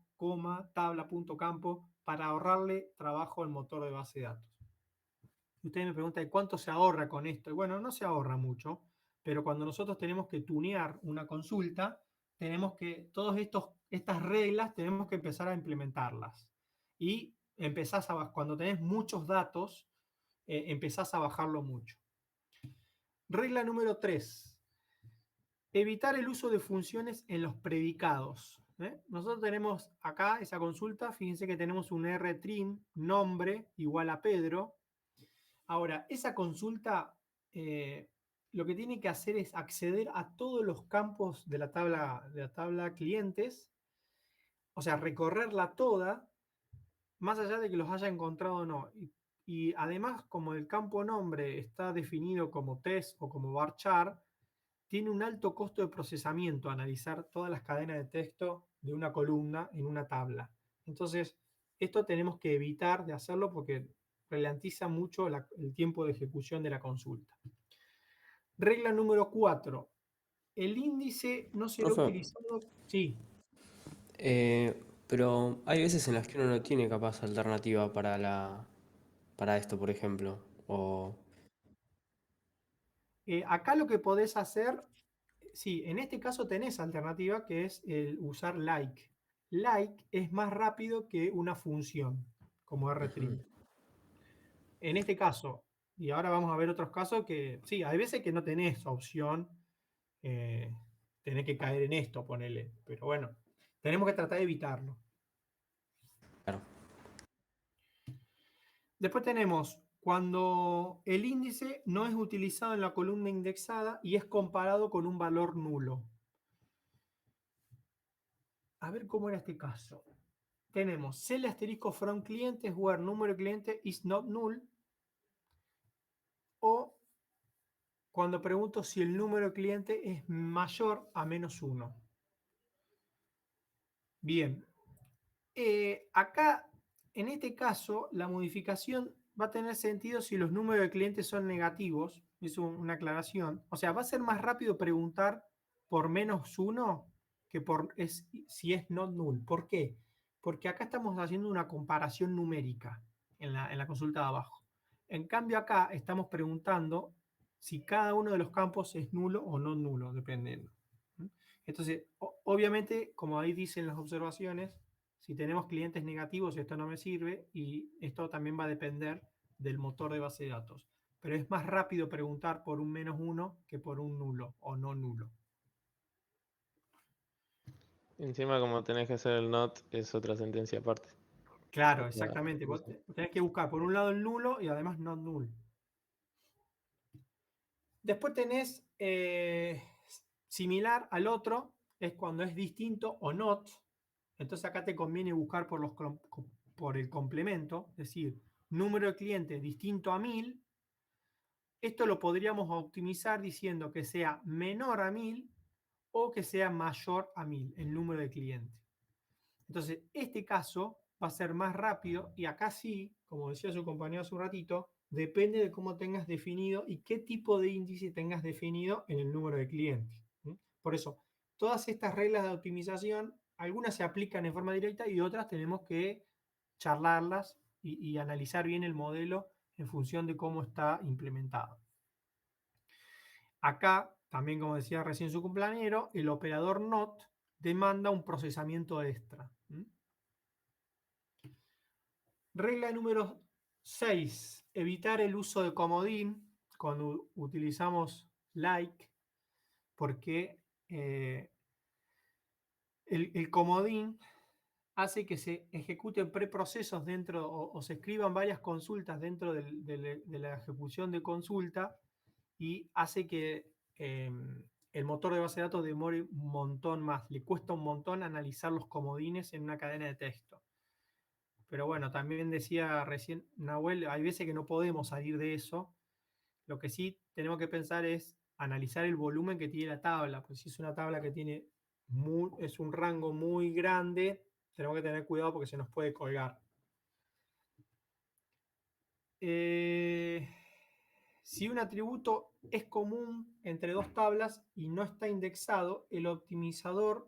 tabla.campo para ahorrarle trabajo al motor de base de datos. Ustedes me preguntan cuánto se ahorra con esto. Y bueno, no se ahorra mucho, pero cuando nosotros tenemos que tunear una consulta, tenemos que, todas estas reglas tenemos que empezar a implementarlas. Y cuando tenés muchos datos, empezás a bajarlo mucho. Regla número 3. Evitar el uso de funciones en los predicados. Nosotros tenemos acá esa consulta, fíjense que tenemos un rtrim, nombre igual a Pedro. Ahora, esa consulta lo que tiene que hacer es acceder a todos los campos de la tabla clientes, o sea, recorrerla toda, más allá de que los haya encontrado o no. Y además, como el campo nombre está definido como test o como varchar, tiene un alto costo de procesamiento analizar todas las cadenas de texto de una columna en una tabla. Entonces, esto tenemos que evitar de hacerlo porque ralentiza mucho el tiempo de ejecución de la consulta. Regla número 4. El índice no será Profe, utilizado... Sí. pero hay veces en las que uno no tiene capaz alternativa para esto, por ejemplo. O Acá lo que podés hacer, sí, en este caso tenés alternativa que es el usar like. Like es más rápido que una función como rtrim. En este caso, y ahora vamos a ver otros casos que, sí, hay veces que no tenés opción, tenés que caer en esto, ponele, pero bueno, tenemos que tratar de evitarlo. Claro. Después tenemos cuando el índice no es utilizado en la columna indexada y es comparado con un valor nulo. A ver cómo era este caso. Tenemos cell asterisco from clientes where número de cliente is not null, o cuando pregunto si el número de cliente es mayor a -1. Bien. Acá, en este caso, la modificación va a tener sentido si los números de clientes son negativos. Es una aclaración. O sea, va a ser más rápido preguntar por -1 que si es not null. ¿Por qué? Porque acá estamos haciendo una comparación numérica en la consulta de abajo. En cambio, acá estamos preguntando si cada uno de los campos es nulo o no nulo, dependiendo. Entonces, obviamente, como ahí dicen las observaciones, si tenemos clientes negativos, esto no me sirve, y esto también va a depender del motor de base de datos. Pero es más rápido preguntar por un -1 que por un nulo o no nulo. Encima, como tenés que hacer el not, es otra sentencia aparte. Claro, exactamente. Vos tenés que buscar por un lado el nulo y además not null. Después tenés similar al otro, es cuando es distinto o not. Entonces acá te conviene buscar por el complemento, es decir, número de clientes distinto a 1000. Esto lo podríamos optimizar diciendo que sea menor a 1000 o que sea mayor a 1000 el número de clientes. Entonces, este caso va a ser más rápido y acá sí, como decía su compañero hace un ratito, depende de cómo tengas definido y qué tipo de índice tengas definido en el número de clientes. Por eso, todas estas reglas de optimización, algunas se aplican en forma directa y otras tenemos que charlarlas y analizar bien el modelo en función de cómo está implementado. Acá, también como decía recién su compañero, el operador NOT demanda un procesamiento extra. Regla número 6. Evitar el uso de comodín cuando utilizamos like, porque el comodín hace que se ejecuten preprocesos dentro o se escriban varias consultas dentro de la ejecución de consulta y hace que el motor de base de datos demore un montón más. Le cuesta un montón analizar los comodines en una cadena de texto. Pero bueno, también decía recién Nahuel, hay veces que no podemos salir de eso. Lo que sí tenemos que pensar es analizar el volumen que tiene la tabla. Pues si es una tabla que tiene es un rango muy grande, tenemos que tener cuidado porque se nos puede colgar. Si un atributo es común entre dos tablas y no está indexado, el optimizador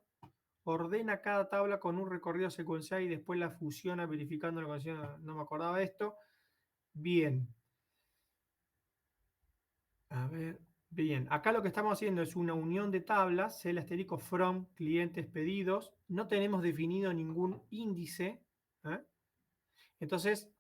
ordena cada tabla con un recorrido secuencial y después la fusiona verificando la condición. No me acordaba de esto. Bien. A ver. Bien. Acá lo que estamos haciendo es una unión de tablas, el asterisco from, clientes, pedidos. No tenemos definido ningún índice. Entonces,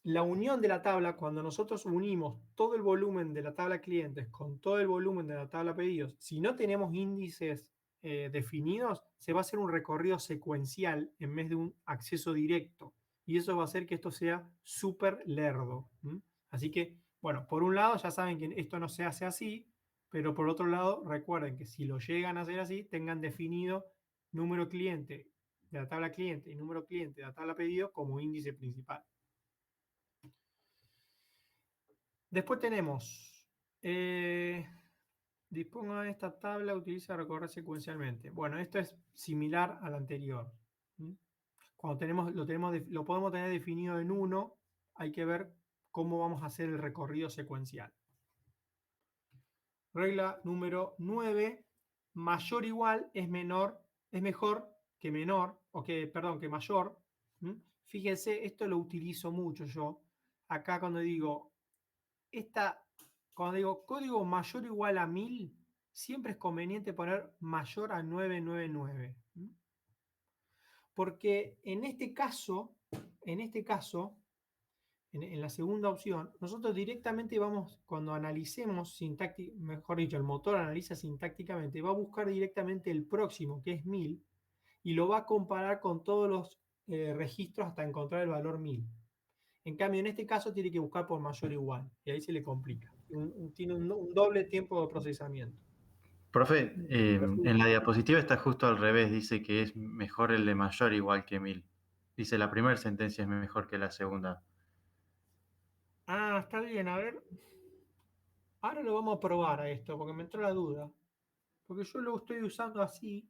la unión de la tabla, cuando nosotros unimos todo el volumen de la tabla clientes con todo el volumen de la tabla pedidos, si no tenemos índices definidos, se va a hacer un recorrido secuencial en vez de un acceso directo. Y eso va a hacer que esto sea súper lerdo. Así que, bueno, por un lado ya saben que esto no se hace así, pero por otro lado recuerden que si lo llegan a hacer así, tengan definido número cliente de la tabla cliente y número cliente de la tabla pedido como índice principal. Después tenemos, disponga de esta tabla, utiliza recorrer secuencialmente. Bueno, esto es similar al anterior. Cuando lo podemos tener definido en 1, hay que ver cómo vamos a hacer el recorrido secuencial. Regla número 9, mayor o igual es mejor que menor, que mayor. Fíjense, esto lo utilizo mucho yo. Acá cuando digo cuando digo código mayor o igual a 1000, siempre es conveniente poner mayor a 999. Porque en este caso, en la segunda opción, nosotros directamente vamos, cuando analicemos mejor dicho, el motor analiza sintácticamente, va a buscar directamente el próximo, que es 1000, y lo va a comparar con todos los registros hasta encontrar el valor 1000. En cambio, en este caso tiene que buscar por mayor o igual, y ahí se le complica. Tiene un doble tiempo de procesamiento. Profe, en la diapositiva está justo al revés, dice que es mejor el de mayor igual que 1000. Dice la primera sentencia es mejor que la segunda. Ah, está bien, a ver. Ahora lo vamos a probar a esto, porque me entró la duda. Porque yo lo estoy usando así.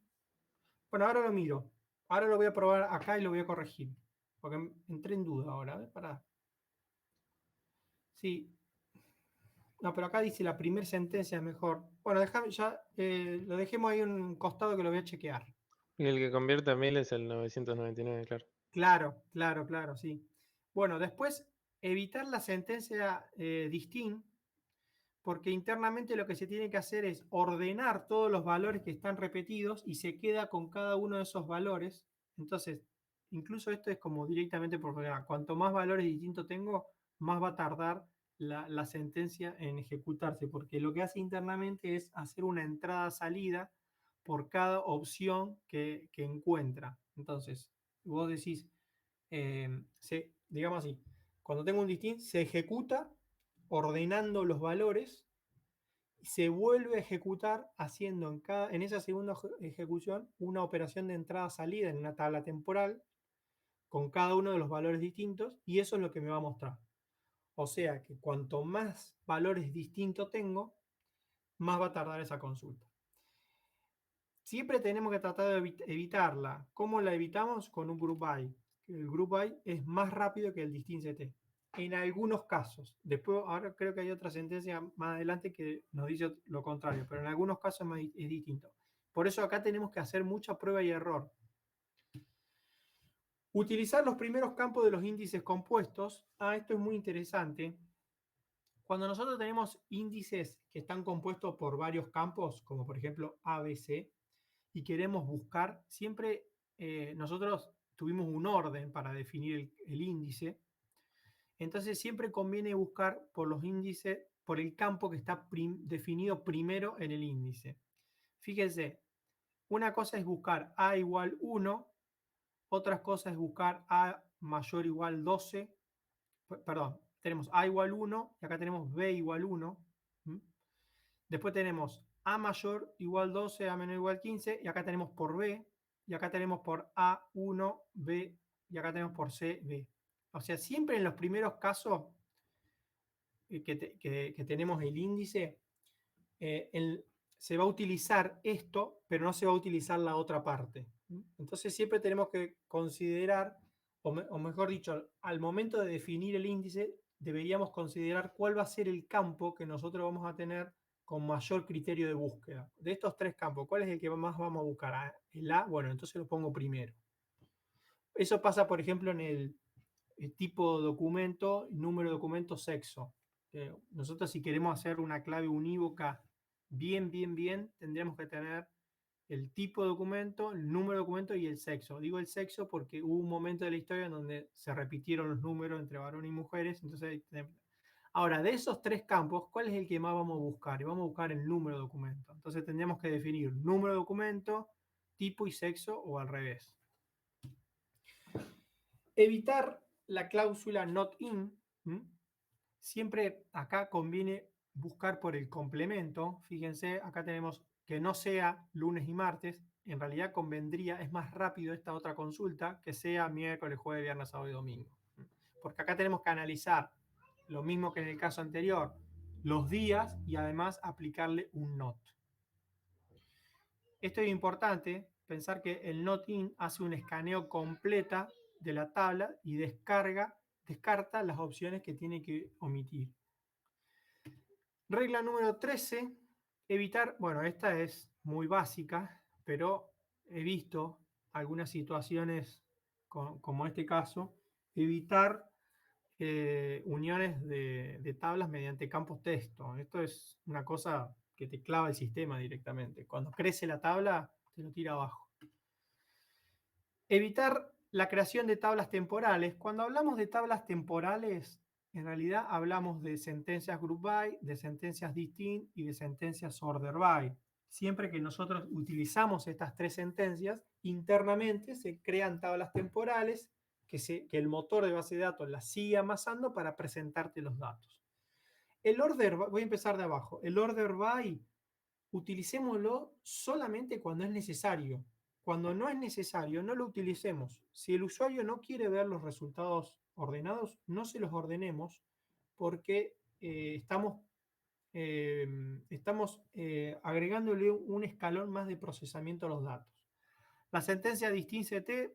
Bueno, ahora lo miro. Ahora lo voy a probar acá y lo voy a corregir. Porque entré en duda ahora. A ver, pará. Sí. No, pero acá dice la primera sentencia es mejor. Bueno, déjame ya, lo dejemos ahí en un costado que lo voy a chequear. Y el que convierte a 1000 es el 999, claro. Claro, sí. Bueno, después evitar la sentencia distinct, porque internamente lo que se tiene que hacer es ordenar todos los valores que están repetidos y se queda con cada uno de esos valores. Entonces, incluso esto es como directamente por programa. Cuanto más valores distintos tengo, más va a tardar la sentencia en ejecutarse, porque lo que hace internamente es hacer una entrada-salida por cada opción que encuentra. Entonces, vos decís, digamos así, cuando tengo un distinct, se ejecuta ordenando los valores y se vuelve a ejecutar haciendo en esa segunda ejecución una operación de entrada-salida en una tabla temporal con cada uno de los valores distintos, y eso es lo que me va a mostrar. O sea que cuanto más valores distintos tengo, más va a tardar esa consulta. Siempre tenemos que tratar de evitarla. ¿Cómo la evitamos? Con un group by. El group by es más rápido que el distinct-CT. En algunos casos. Después, ahora creo que hay otra sentencia más adelante que nos dice lo contrario, pero en algunos casos es distinto. Por eso acá tenemos que hacer mucha prueba y error. Utilizar los primeros campos de los índices compuestos. Esto es muy interesante. Cuando nosotros tenemos índices que están compuestos por varios campos, como por ejemplo ABC, y queremos buscar, siempre nosotros tuvimos un orden para definir el índice, entonces siempre conviene buscar por los índices, por el campo que está definido primero en el índice. Fíjense, una cosa es buscar A igual 1, otra cosa es buscar A mayor o igual 12, perdón, tenemos A igual 1 y acá tenemos B igual 1. Después tenemos A mayor igual 12, A menor igual 15, y acá tenemos por B, y acá tenemos por A1, B, y acá tenemos por C, B. O sea, siempre en los primeros casos que tenemos el índice, se va a utilizar esto, pero no se va a utilizar la otra parte. Entonces siempre tenemos que considerar, o mejor dicho, al momento de definir el índice, deberíamos considerar cuál va a ser el campo que nosotros vamos a tener con mayor criterio de búsqueda. De estos tres campos, ¿cuál es el que más vamos a buscar? El A, bueno, entonces lo pongo primero. Eso pasa, por ejemplo, en el tipo de documento, número de documento, sexo. Nosotros si queremos hacer una clave unívoca bien, tendríamos que tener el tipo de documento, el número de documento y el sexo. Digo el sexo porque hubo un momento de la historia en donde se repitieron los números entre varones y mujeres. Entonces, ahora, de esos tres campos, ¿cuál es el que más vamos a buscar? Y vamos a buscar el número de documento. Entonces tendríamos que definir número de documento, tipo y sexo, o al revés. Evitar la cláusula not in. Siempre acá conviene buscar por el complemento. Fíjense, acá tenemos que no sea lunes y martes. En realidad convendría, es más rápido esta otra consulta, que sea miércoles, jueves, viernes, sábado y domingo. Porque acá tenemos que analizar lo mismo que en el caso anterior, los días, y además aplicarle un not. Esto es importante, pensar que el not in hace un escaneo completa de la tabla y descarta las opciones que tiene que omitir. Regla número 13, evitar, bueno, esta es muy básica, pero he visto algunas situaciones como este caso, evitar uniones de tablas mediante campos texto. Esto es una cosa que te clava el sistema directamente. Cuando crece la tabla, te lo tira abajo. Evitar la creación de tablas temporales. Cuando hablamos de tablas temporales, en realidad hablamos de sentencias group by, de sentencias distinct y de sentencias order by. Siempre que nosotros utilizamos estas tres sentencias, internamente se crean tablas temporales que el motor de base de datos las sigue amasando para presentarte los datos. El order, voy a empezar de abajo. El order by, utilicémoslo solamente cuando es necesario. Cuando no es necesario, no lo utilicemos. Si el usuario no quiere ver los resultados ordenados, no se los ordenemos porque estamos agregándole un escalón más de procesamiento a los datos. La sentencia distinct-CT,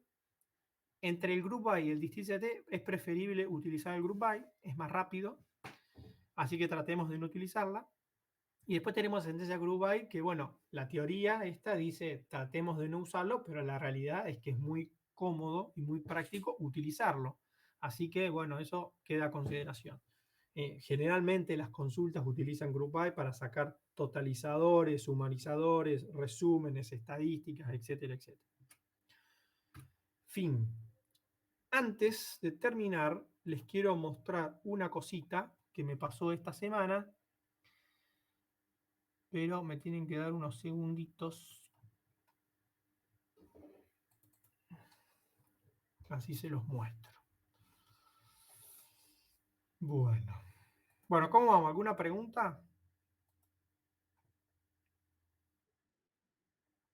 entre el group by y el distinct-CT, es preferible utilizar el group by, es más rápido, así que tratemos de no utilizarla. Y después tenemos sentencia group by, que bueno, la teoría esta dice tratemos de no usarlo, pero la realidad es que es muy cómodo y muy práctico utilizarlo. Así que bueno, eso queda a consideración. Generalmente las consultas utilizan group by para sacar totalizadores, sumarizadores, resúmenes, estadísticas, etcétera, etcétera. Fin. Antes de terminar, les quiero mostrar una cosita que me pasó esta semana, pero me tienen que dar unos segunditos. Así se los muestro. Bueno, ¿cómo vamos? ¿Alguna pregunta?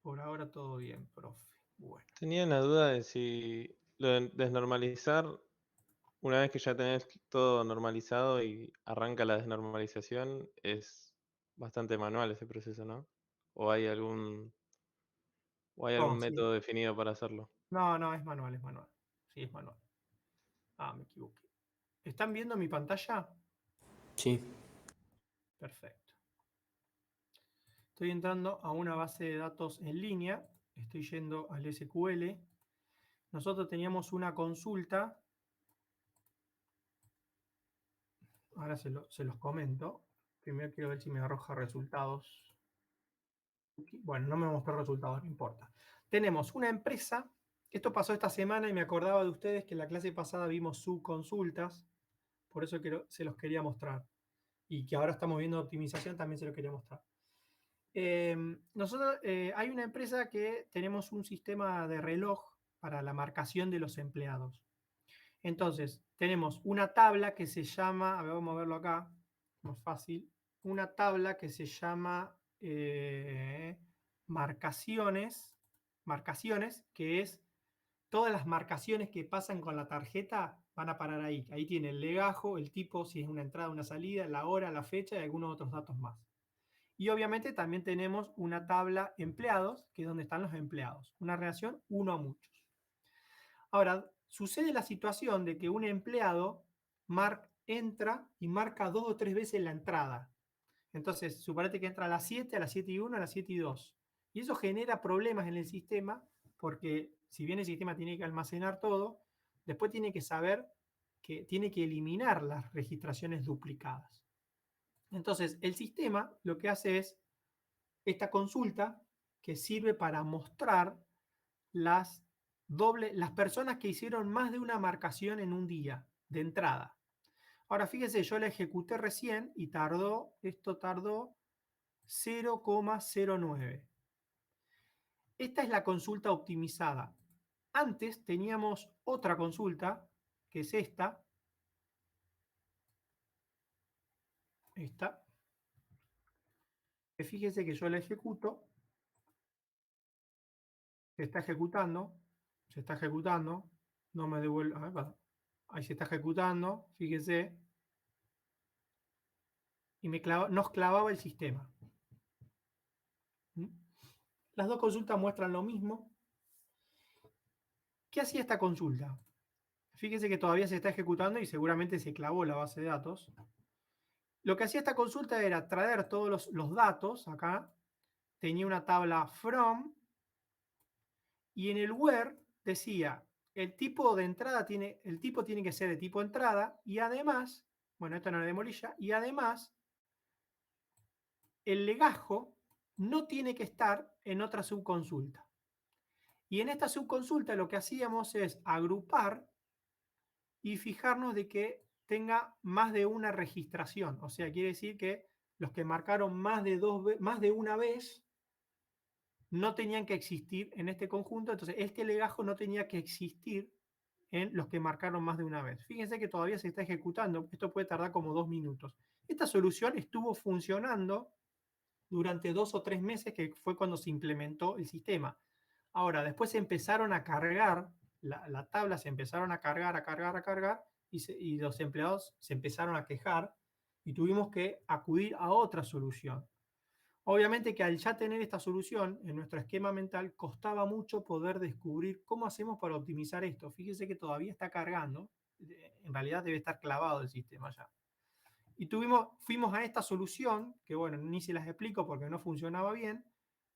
Por ahora todo bien, profe. Bueno. Tenía una duda de si lo de desnormalizar, una vez que ya tenés todo normalizado y arranca la desnormalización, es bastante manual ese proceso, ¿no? ¿O hay algún No, sí. método definido para hacerlo? No, es manual, es manual. Sí, es manual. Ah, me equivoqué. ¿Están viendo mi pantalla? Sí. Perfecto. Estoy entrando a una base de datos en línea. Estoy yendo al SQL. Nosotros teníamos una consulta. Ahora se los comento. Primero quiero ver si me arroja resultados. Bueno, no me mostró resultados, no importa. Tenemos una empresa. Esto pasó esta semana y me acordaba de ustedes que en la clase pasada vimos subconsultas. Por eso se los quería mostrar. Y que ahora estamos viendo optimización, también se los quería mostrar. Nosotros hay una empresa que tenemos un sistema de reloj para la marcación de los empleados. Entonces, tenemos una tabla que se llama, a ver, vamos a verlo acá, más fácil, una tabla que se llama marcaciones, que es todas las marcaciones que pasan con la tarjeta van a parar ahí. Ahí tiene el legajo, el tipo, si es una entrada, una salida, la hora, la fecha y algunos otros datos más. Y obviamente también tenemos una tabla empleados, que es donde están los empleados. Una relación 1 a muchos. Ahora, sucede la situación de que un empleado entra y marca 2 o 3 veces la entrada. Entonces, suponete que entra a las 7, a las 7 y 1, a las 7 y 2. Y eso genera problemas en el sistema porque si bien el sistema tiene que almacenar todo, después tiene que saber que tiene que eliminar las registraciones duplicadas. Entonces, el sistema lo que hace es esta consulta que sirve para mostrar las personas que hicieron más de una marcación en un día de entrada. Ahora, fíjense, yo la ejecuté recién y esto tardó 0,09. Esta es la consulta optimizada. Antes teníamos otra consulta, que es esta. Esta. Fíjense que yo la ejecuto. Se está ejecutando. No me devuelve. Ahí se está ejecutando. Fíjense. Y nos clavaba el sistema. Las dos consultas muestran lo mismo. ¿Qué hacía esta consulta? Fíjense que todavía se está ejecutando y seguramente se clavó la base de datos. Lo que hacía esta consulta era traer todos los datos. Acá tenía una tabla from y en el where decía el tipo de entrada el tipo tiene que ser de tipo entrada y además, bueno, esto no es de Molilla, y además el legajo no tiene que estar en otra subconsulta. Y en esta subconsulta lo que hacíamos es agrupar y fijarnos de que tenga más de una registración. O sea, quiere decir que los que marcaron más de una vez no tenían que existir en este conjunto. Entonces, este legajo no tenía que existir en los que marcaron más de una vez. Fíjense que todavía se está ejecutando. Esto puede tardar como 2 minutos. Esta solución estuvo funcionando durante 2 o 3 meses, que fue cuando se implementó el sistema. Ahora, después se empezaron a cargar, la tabla se empezaron a cargar, y los empleados se empezaron a quejar y tuvimos que acudir a otra solución. Obviamente que al ya tener esta solución en nuestro esquema mental, costaba mucho poder descubrir cómo hacemos para optimizar esto. Fíjese que todavía está cargando, en realidad debe estar clavado el sistema ya. Y fuimos a esta solución, que bueno, ni se las explico porque no funcionaba bien,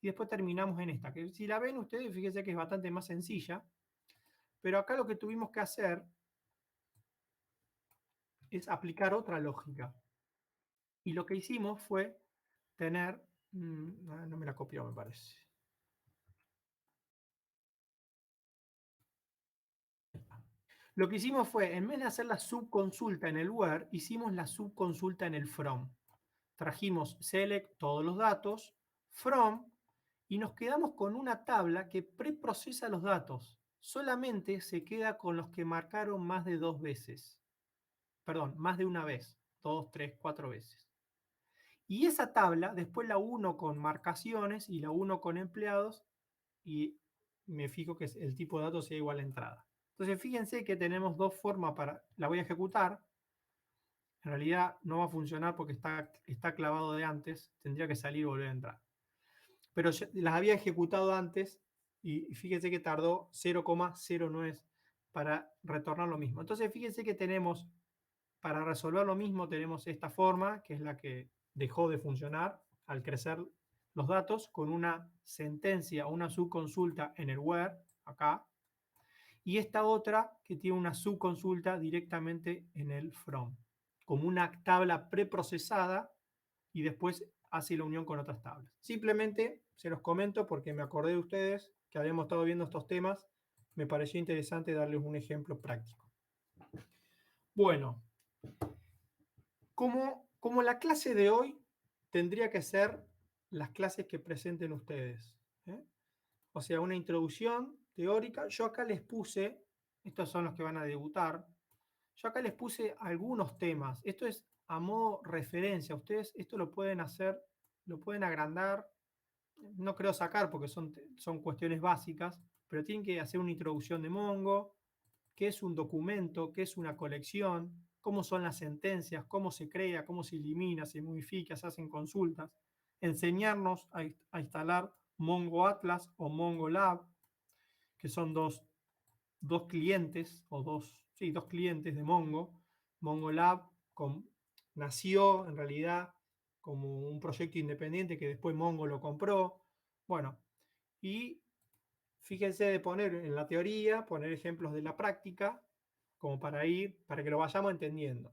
y después terminamos en esta, que si la ven ustedes, fíjense que es bastante más sencilla, pero acá lo que tuvimos que hacer es aplicar otra lógica. Y lo que hicimos fue tener, no me la copió me parece. Lo que hicimos fue, en vez de hacer la subconsulta en el where, hicimos la subconsulta en el from. Trajimos select todos los datos, from, y nos quedamos con una tabla que preprocesa los datos. Solamente se queda con los que marcaron más de 2 veces. Perdón, más de una vez. 2, 3, 4 veces. Y esa tabla, después la uno con marcaciones y la uno con empleados, y me fijo que el tipo de datos sea igual a entrada. Entonces fíjense que tenemos dos formas para... La voy a ejecutar. En realidad no va a funcionar porque está clavado de antes. Tendría que salir y volver a entrar. Pero las había ejecutado antes y fíjense que tardó 0,09 para retornar lo mismo. Entonces fíjense que tenemos, para resolver lo mismo, tenemos esta forma, que es la que dejó de funcionar al crecer los datos, con una sentencia o una subconsulta en el where, acá, y esta otra que tiene una subconsulta directamente en el from, como una tabla preprocesada y después hace la unión con otras tablas. Simplemente se los comento porque me acordé de ustedes que habíamos estado viendo estos temas. Me pareció interesante darles un ejemplo práctico. Bueno, como la clase de hoy tendría que ser las clases que presenten ustedes, ¿eh? O sea, una introducción teórica. Yo acá les puse, estos son los que van a debutar, yo acá les puse algunos temas. Esto es a modo referencia. Ustedes esto lo pueden hacer, lo pueden agrandar. No creo sacar porque son cuestiones básicas, pero tienen que hacer una introducción de Mongo, qué es un documento, qué es una colección, cómo son las sentencias, cómo se crea, cómo se elimina, se modifica, se hacen consultas. Enseñarnos a instalar Mongo Atlas o Mongo Lab, que son dos clientes, o dos clientes de Mongo. Mongo Lab nació en realidad como un proyecto independiente que después Mongo lo compró. Bueno, y fíjense de poner en la teoría, poner ejemplos de la práctica, como para que lo vayamos entendiendo.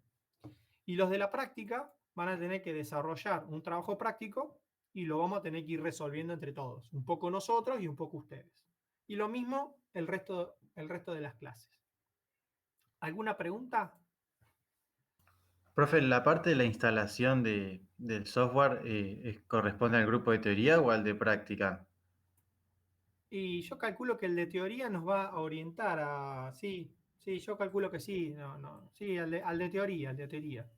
Y los de la práctica van a tener que desarrollar un trabajo práctico y lo vamos a tener que ir resolviendo entre todos. Un poco nosotros y un poco ustedes. Y lo mismo el resto de las clases. ¿Alguna pregunta? Profe, ¿la parte de la instalación del software corresponde al grupo de teoría o al de práctica? Y yo calculo que el de teoría nos va a orientar a... Sí, yo calculo que sí. Sí, al de teoría.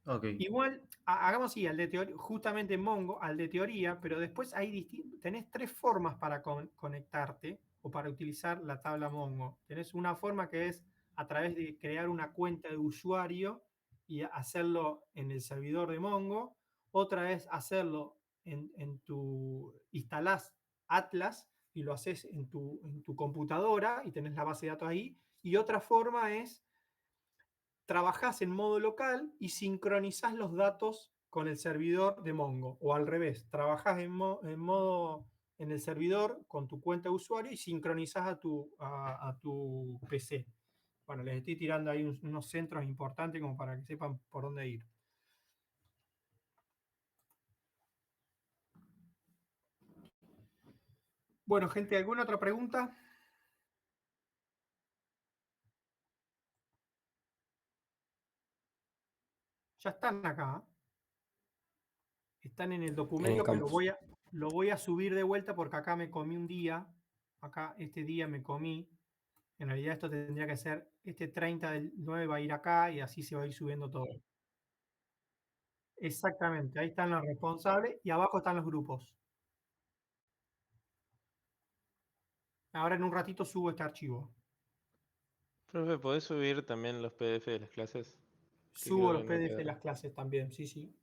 Okay. Igual, hagamos así, al de teoría, justamente Mongo, al de teoría, pero después tenés 3 formas para conectarte o para utilizar la tabla Mongo. Tenés una forma que es a través de crear una cuenta de usuario y hacerlo en el servidor de Mongo. Otra es hacerlo instalás Atlas y lo haces en tu computadora y tenés la base de datos ahí. Y otra forma es trabajás en modo local y sincronizás los datos con el servidor de Mongo. O al revés, trabajás en el servidor con tu cuenta de usuario y sincronizás a tu PC. Bueno, les estoy tirando ahí unos centros importantes como para que sepan por dónde ir. Bueno, gente, ¿alguna otra pregunta? Ya están acá. Están en el documento, pero campus. lo voy a subir de vuelta porque acá me comí un día. Acá este día me comí. En realidad esto tendría que ser, este 30 del 9 va a ir acá y así se va a ir subiendo todo. Exactamente, ahí están los responsables y abajo están los grupos. Ahora en un ratito subo este archivo. Profe, ¿podés subir también los PDF de las clases? Que Subo creo los que no PDF de quedaron. las clases también, sí, sí.